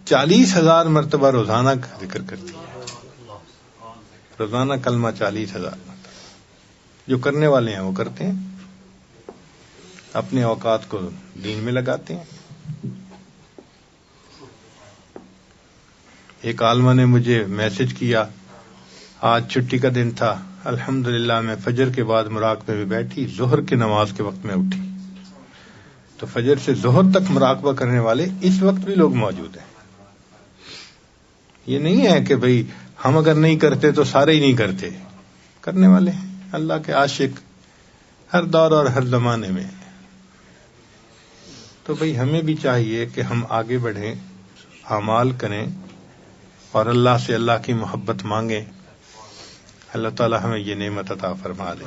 Speaker 1: 40,000 مرتبہ روزانہ کا ذکر کرتی ہے. روزانہ کلمہ 40,000 مرتبہ. جو کرنے والے ہیں وہ کرتے ہیں، اپنے اوقات کو دین میں لگاتے ہیں. ایک عالمہ نے مجھے میسج کیا، آج چھٹی کا دن تھا، الحمدللہ میں فجر کے بعد مراقبے میں بیٹھی، ظہر کی نماز کے وقت میں اٹھی. تو فجر سے ظہر تک مراقبہ کرنے والے اس وقت بھی لوگ موجود ہیں. یہ نہیں ہے کہ بھئی ہم اگر نہیں کرتے تو سارے ہی نہیں کرتے. کرنے والے ہیں، اللہ کے عاشق ہر دور اور ہر زمانے میں. تو بھئی ہمیں بھی چاہیے کہ ہم آگے بڑھیں، اعمال کریں اور اللہ سے اللہ کی محبت مانگیں. اللہ تعالی ہمیں یہ نعمت عطا فرما دے.